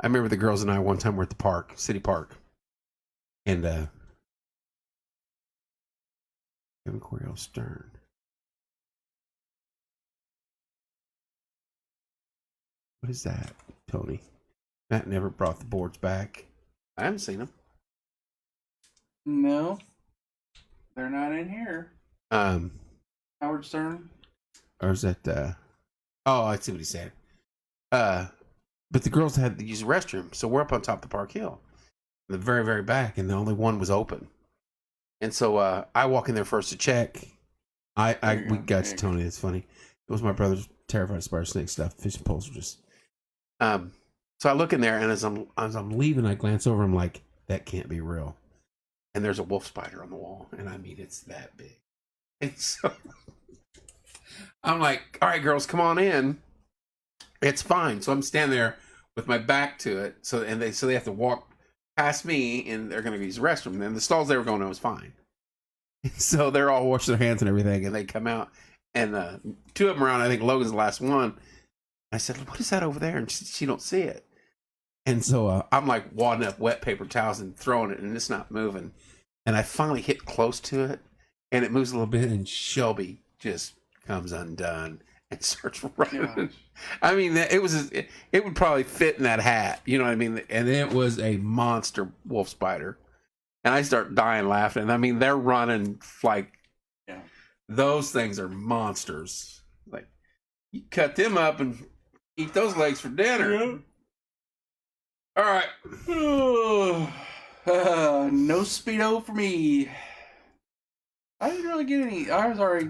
I remember the girls and I one time were at the park, city park, and Kevin Coriel Stern. What is that, Tony? Matt never brought the boards back. I haven't seen them. No, they're not in here. Howard Stern. Or is that oh, I see what he said. But the girls had to use the restroom, so we're up on top of the park hill, in the very, very back, and the only one was open. And so I walk in there first to check. We got you, Tony. It's funny. It was my brother's terrified of spider snake stuff. Fishing poles were just. So I look in there, and as I'm leaving, I glance over. I'm like, that can't be real. And there's a wolf spider on the wall, and I mean, it's that big. And so I'm like, all right, girls, come on in. It's fine. So I'm standing there with my back to it. So they have to walk past me, and they're going to use the restroom. And the stalls they were going to was fine. So they're all washing their hands and everything, and they come out, and two of them around. I think Logan's the last one. I said, "What is that over there?" And she don't see it. And so I'm like wadding up wet paper towels and throwing it, and it's not moving. And I finally hit close to it, and it moves a little bit, and Shelby just comes undone and starts running. Gosh. I mean, it would probably fit in that hat, you know what I mean? And it was a monster wolf spider, and I start dying laughing. I mean, they're running like, Yeah. those things are monsters. Like, you cut them up and eat those legs for dinner. Yeah. All right. No speedo for me. I didn't really get any. I was already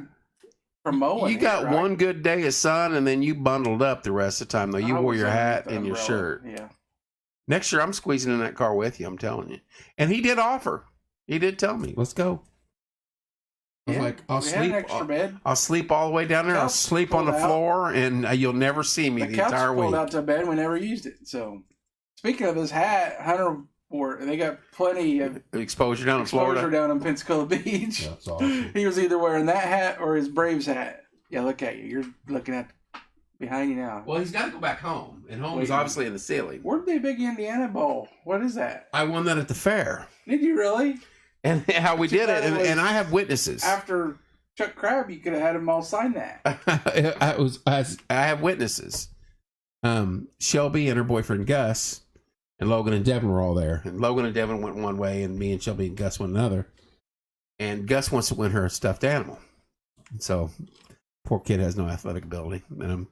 from mowing. You got here, right? one good day of sun, and then you bundled up the rest of the time, though. You I wore was your underneath hat the and your umbrella. shirt. Yeah. Next year, I'm squeezing in that car with you, I'm telling you. And he did offer. He did tell me, let's go. I was Yeah. like, I'll We had an sleep. extra bed. I'll sleep all the way down there. I'll Couch sleep on the pulled out. floor, and you'll never see me The the couch entire pulled week. out to bed. We never used it. So, speaking of this hat, Hunter wore. They got plenty of Exposure down in exposure Florida. down in Pensacola Beach. That's awesome. He was either wearing that hat or his Braves hat. Yeah, look at you. You're looking at behind you now. Well, he's got to go back home, and home is Wait. obviously in the ceiling. Where'd the big Indiana Bowl? What is that? I won that at the fair, Did you really? and how we Too did bad it, it was and I have witnesses. After Chuck Crab, you could have had them all sign that. I have witnesses. Shelby and her boyfriend Gus, and Logan and Devin were all there. And Logan and Devin went one way, and me and Shelby and Gus went another. And Gus wants to win her a stuffed animal. And so, poor kid has no athletic ability, and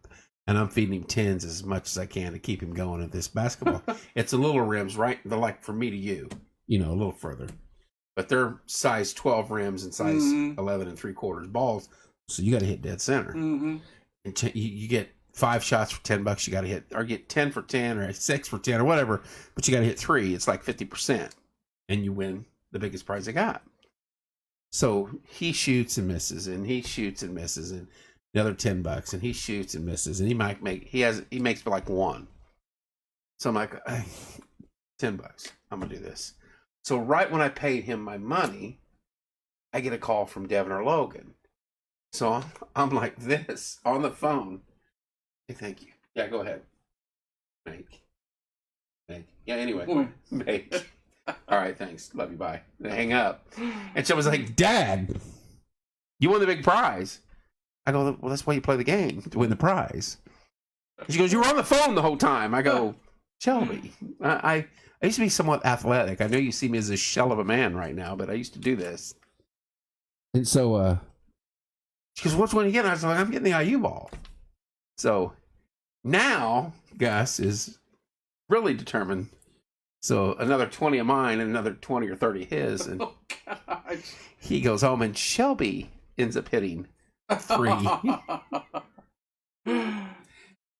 I'm feeding him tins as much as I can to keep him going at this basketball. It's a little rims, right? They're like from me to you, a little further. But they're size 12 rims and size 11 3/4 balls. So you got to hit dead center. Mm-hmm. And you get 5 shots for $10. You got to hit, or get 10 for 10 or 6 for 10 or whatever. But you got to hit 3. It's like 50%. And you win the biggest prize they got. So he shoots and misses, and he shoots and misses, and another $10, and he shoots and misses, and he makes for like one. So I'm like, hey, $10. I'm gonna do this. So right when I paid him my money, I get a call from Devin or Logan. So I'm like this on the phone. Hey, thank you. Yeah, go ahead. Make. Yeah, anyway. Make. All right, thanks. Love you. Bye. And I hang up. And she was like, Dad, you won the big prize. I go, well, that's why you play the game, to win the prize. And she goes, you were on the phone the whole time. I go, Shelby, I used to be somewhat athletic. I know you see me as a shell of a man right now, but I used to do this. And so, she goes, which one are you getting? I was like, I'm getting the IU ball. So now Gus is really determined. So another 20 of mine and another 20 or 30 his. And he goes home and Shelby ends up hitting 3.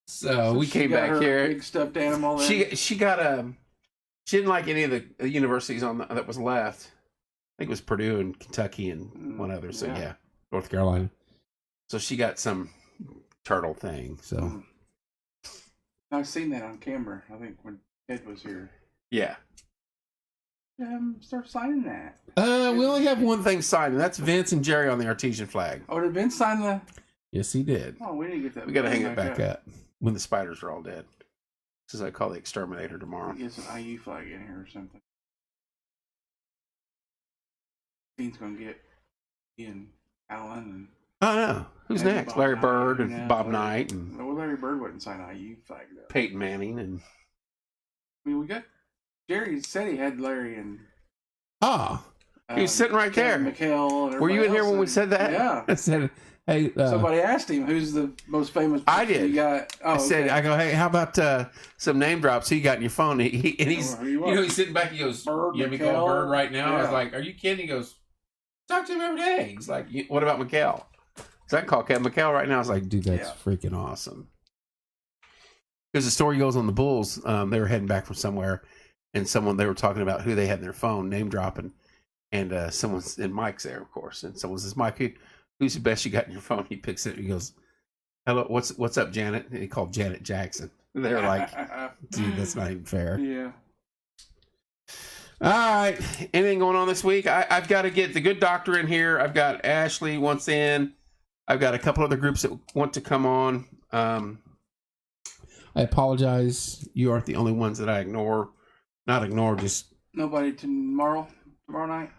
So we came back here. Big stuffed animal. She got she didn't like any of the universities that was left. I think it was Purdue and Kentucky and one other. So yeah, North Carolina. So she got some turtle thing. So I've seen that on camera. I think when Ted was here. Yeah. Start signing that. We only have one thing signed, and that's Vince and Jerry on the artesian flag. Oh, did Vince sign the? Yes, he did. Oh, we didn't get that. We got to hang it back up when the spiders are all dead. This is I call the exterminator tomorrow. Get an IU flag in here or something. Dean's gonna get Ian Allen and. Oh no, who's next? Bob Larry Knight, Bird and Bob Knight and. Well, Larry Bird wouldn't sign an IU flag though. Peyton Manning and. I mean, we got. Jerry said he had Larry and. He was sitting right there. McHale and were you in here when we said that? Yeah. I said, hey. Somebody asked him who's the most famous. I did. You got. Oh, I said, I go, hey, how about some name drops? Who you got in your phone? And he's, he's sitting back. He goes, Bird, you have me call Bird right now? Yeah. I was like, are you kidding? He goes, talk to him every day. He's like, what about McHale? So I can call Kevin McHale right now. I was like, dude, that's freaking awesome. Because the story goes on the Bulls. They were heading back from somewhere, and they were talking about who they had in their phone, name dropping. And someone's, and Mike's there, of course. And someone says, Mike, who's the best you got in your phone? He picks it. He goes, hello, what's up, Janet? And he called Janet Jackson. They're like, dude, that's not even fair. Yeah. All right. Anything going on this week? I've got to get the good doctor in here. I've got Ashley once in. I've got a couple other groups that want to come on. I apologize. You aren't the only ones that I ignore. Not ignore, just Nobody tomorrow night.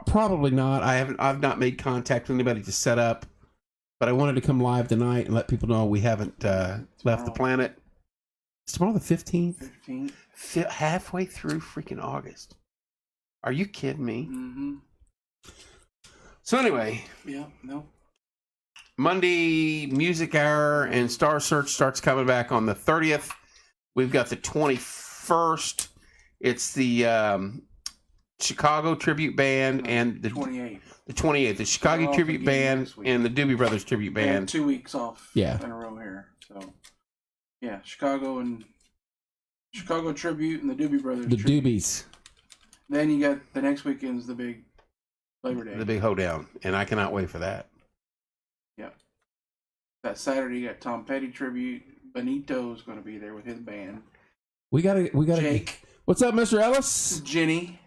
Probably not. I've not made contact with anybody to set up, but I wanted to come live tonight and let people know we haven't left the planet. It's tomorrow the 15th. 15th. Halfway through freaking August. Are you kidding me? Mm-hmm. So anyway. Yeah. No. Monday Music Hour and Star Search starts coming back on the 30th. We've got the 21st. It's the Chicago Tribute Band and the 28th. The 28th. The Chicago Tribute Band and the Doobie Brothers Tribute Band. 2 weeks off in a row here. So, yeah, Chicago Tribute and the Doobie Brothers The Tribute. Doobies. Then you got the next weekend's the big Labor Day. The big hoedown. And I cannot wait for that. Yep. That Saturday you got Tom Petty Tribute. Benito's going to be there with his band. We got Jake. What's up, Mr. Ellis? Jenny.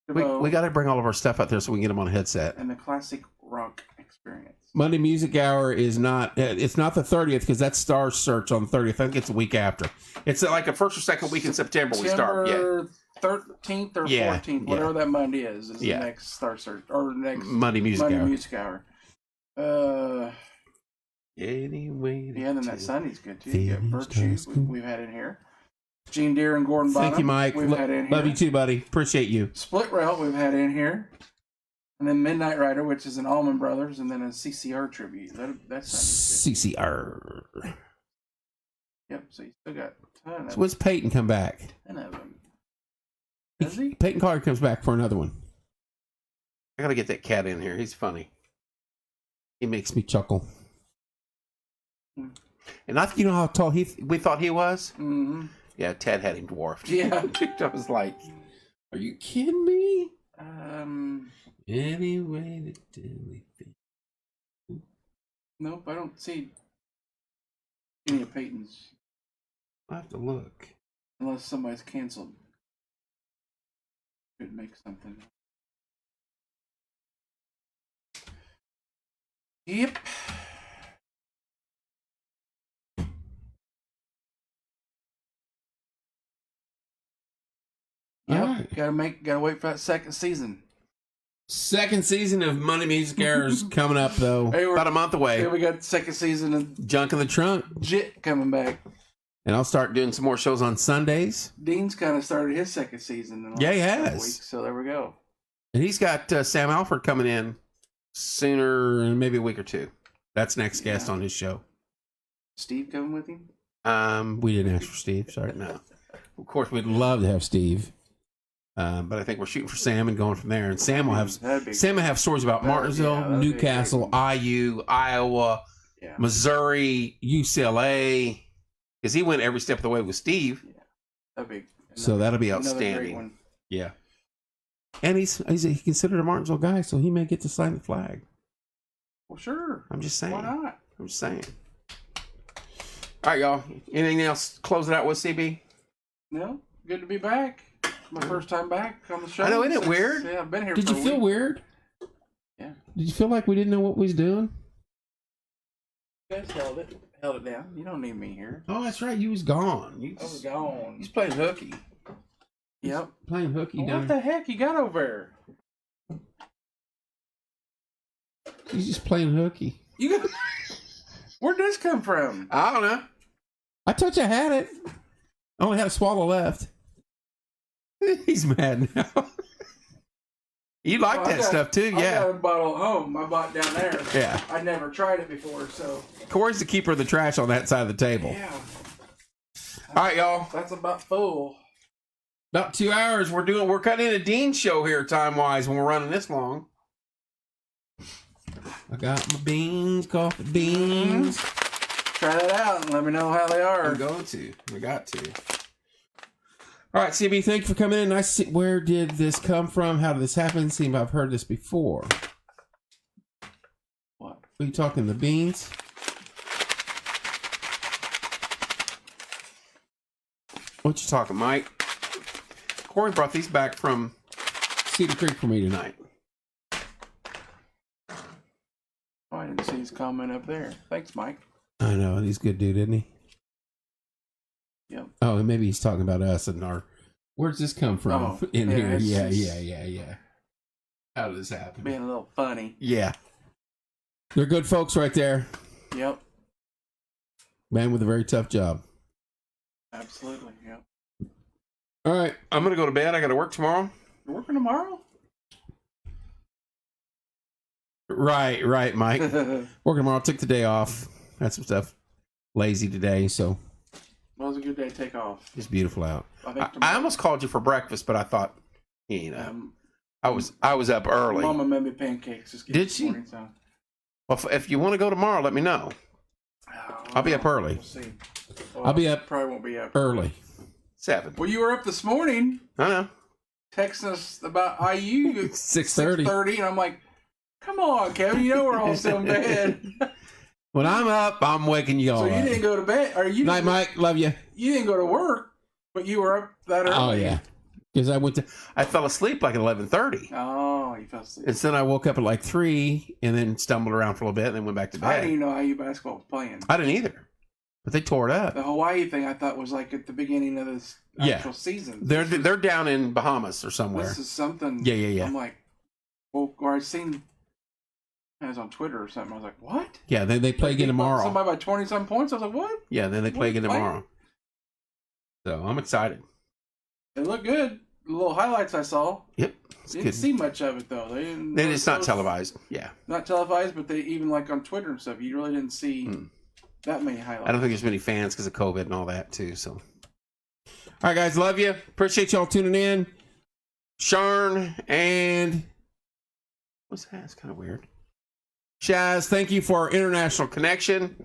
We got to bring all of our stuff out there so we can get them on a headset. And the Classic Rock Experience. Monday Music Hour is not. It's not the 30th because that's Star Search on the 30th. I think it's the week after. It's like a first or second week in September we start. Yeah. 13th or 14th, whatever that Monday is the next Star Search or next Monday Music Hour. Anyway. Yeah, and then that Sunday's good too. You got Virtue we've had in here. Gene Deere and Gordon Bottom. Thank you, Mike. We've had in here. Love you too, buddy. Appreciate you. Split Rail we've had in here. And then Midnight Rider, which is an Allman Brothers, and then a CCR tribute. That's CCR. Yep, so you still got a ton of So when's Peyton come back? 10 of them. Does he? Peyton Carter comes back for another one. I got to get that cat in here. He's funny. He makes me chuckle. And I think you know how tall we thought he was? Mm-hmm. Yeah, Ted had him dwarfed. Yeah. I was like, are you kidding me? Anyway, the daily thing. Nope, I don't see any of Peyton's I'll have to look. unless somebody's canceled. Could make something. Yep. Yep. Alright. Gotta wait for that second season. Second season of Money Music Errors coming up, though. Hey, About a month away. we got the second season of Junk in the Trunk. Jit coming back. And I'll start doing some more shows on Sundays. Dean's kind of started his second season. In the Yeah, he last couple has. Weeks, so there we go. And he's got Sam Alford coming in sooner, maybe a week or two. That's next guest on his show. Steve coming with him? We didn't ask for Steve. Sorry. No. Of course, we'd love, Love to have Steve. but I think we're shooting for Sam and going from there. And Sam will have That'd be stories about Martinsville, that'd be a Newcastle, great IU, Iowa, Yeah. Missouri, UCLA, because he went every step of the way with Steve. That'd be So that'll be another great outstanding. one. Yeah. And he's considered a Martinsville guy, so he may get to sign the flag. Well, sure. I'm just saying. Why not? I'm just saying. All right, y'all. Anything else? Close it out with CB. No, good to be back. My first time back on the show. I know, isn't it since- weird? Yeah, I've been here. Did for you a feel week. weird? Yeah. Did you feel like we didn't know what we was doing? You guys held it down. You don't need me here. Oh, that's right. You was gone. You I was was gone. He's playing hooky. Yep. playing hooky Well, down. what the heck you got over there? He's just playing hooky. You got. Where'd this come from? I don't know. I thought you had it. I only had a swallow left. He's mad now. You like Well, I that got- stuff too, I yeah. got a bottle at home. I bought down there. Yeah. I never tried it before, so Corey's the keeper of the trash on that side of the table. yeah. All right, y'all. That's about full. About 2 hours. We're cutting in a Dean show here, time wise, when we're running this long. I got my beans, coffee beans. Try that out and let me know how they are. I'm going to. I got to. All right, CB, thank you for coming in. Nice to see. Where did this come from? How did this happen? Seems I've heard this before. What? Are you talking the beans? What you talking, Mike? Corey brought these back from Cedar Creek for me tonight. Oh, I didn't see his comment up there. Thanks, Mike. I know, he's a good dude, isn't he? Yep. Oh, and maybe he's talking about us and our. Where's this come from? Oh, in yeah, here? it's Yeah, just- yeah. How did this happen? Being a little funny. Yeah. They're good folks right there. Yep. Man with a very tough job. Absolutely. Yep. All right. I'm gonna go to bed. I got to work tomorrow. You're working tomorrow? Right, Mike. Well, Working tomorrow. Took the day off. Had some stuff. Lazy today, so it was a good day to take off. it's beautiful out. I think I tomorrow. almost called you for breakfast, but I thought, you know, Um, I was up early. Mama made me pancakes. This Did she? morning, so. Well, if you want to go tomorrow, let me know. I'll be up early. We'll see. Well, I'll be up Probably won't be up early. 7. Well, you were up this morning I know. texting us about IU at 6:30. 6:30, and I'm like, "Come on, Kevin, you know we're all still in bed." When I'm up, I'm waking you all So you up. didn't go to bed, or you Night, didn't, Mike. Love you. you didn't go to work, but you were up that early. Oh yeah, because I went to. I fell asleep like at 11:30, Oh, you fell asleep. And then I woke up at like 3, and then stumbled around for a little bit, and then went back to I didn't bed. even know IU basketball was playing. I didn't either, but they tore it up. The Hawaii thing I thought was like at the beginning of this Yeah. actual season. They're down in Bahamas or somewhere. This is something. Yeah. I'm like, well, or I seen. I was on Twitter or something. I was like, what? Yeah, they play again tomorrow. Somebody by 20-some points. I was like, what? Yeah, then they play again What? tomorrow. So I'm excited. They look good. The little highlights I saw. Yep, it's Didn't good. see much of it though. They didn't. It's not post- televised. Yeah, Not televised, but they even like on Twitter and stuff. You really didn't see that many highlights. I don't think there's many fans because of COVID and all that too. So, all right, guys, love you. Appreciate y'all tuning in. Sharn and what's that? It's kind of weird. Shaz, thank you for our international connection.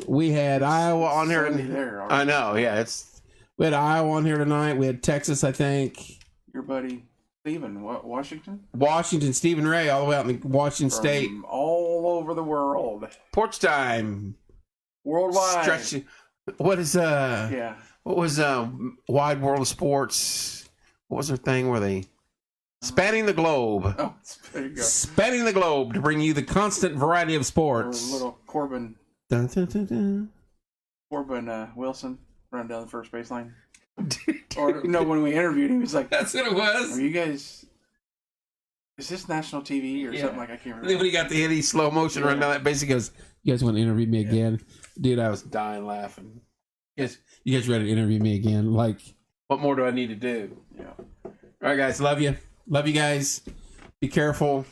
We had Iowa on here. Sunny there. I know. Yeah, it's We had Iowa on here tonight. We had Texas, I think. Your buddy Stephen, what, Washington? Washington, Stephen Ray, all the way out in Washington State. From all over the world. Porch time. Worldwide. Stretch. What is Yeah. What was Wide World of Sports? What was their thing where they spanning the globe? Oh, there you go. Spanning the globe to bring you the constant variety of Or sports. little Corbin Dun, dun, dun, dun. Wilson running down the first baseline. Or no, when we interviewed him, he's like, That's what it "Are was. you guys? Is this national TV or Yeah. something like I can't And then remember." when he got the hit, he slow motion run down that base, he goes, You guys want to interview me again? dude, I was dying laughing. You guys ready to interview me again? Like, What more do I need to do? Yeah. All right, guys. Love you. Love you guys. Be careful.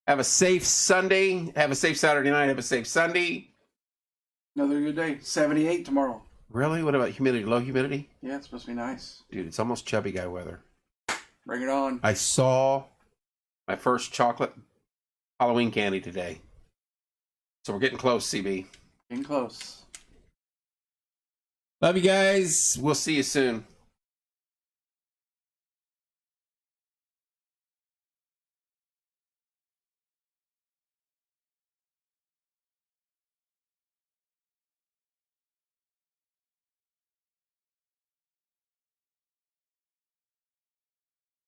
Have a safe Sunday. Have a safe Saturday night. Have a safe Sunday. Another good day. 78 tomorrow. Really? What about humidity? Low humidity? Yeah, it's supposed to be nice. Dude, it's almost chubby guy weather. Bring it on. I saw my first chocolate Halloween candy today. So we're getting close, CB. Getting close. Love you guys. We'll see you soon.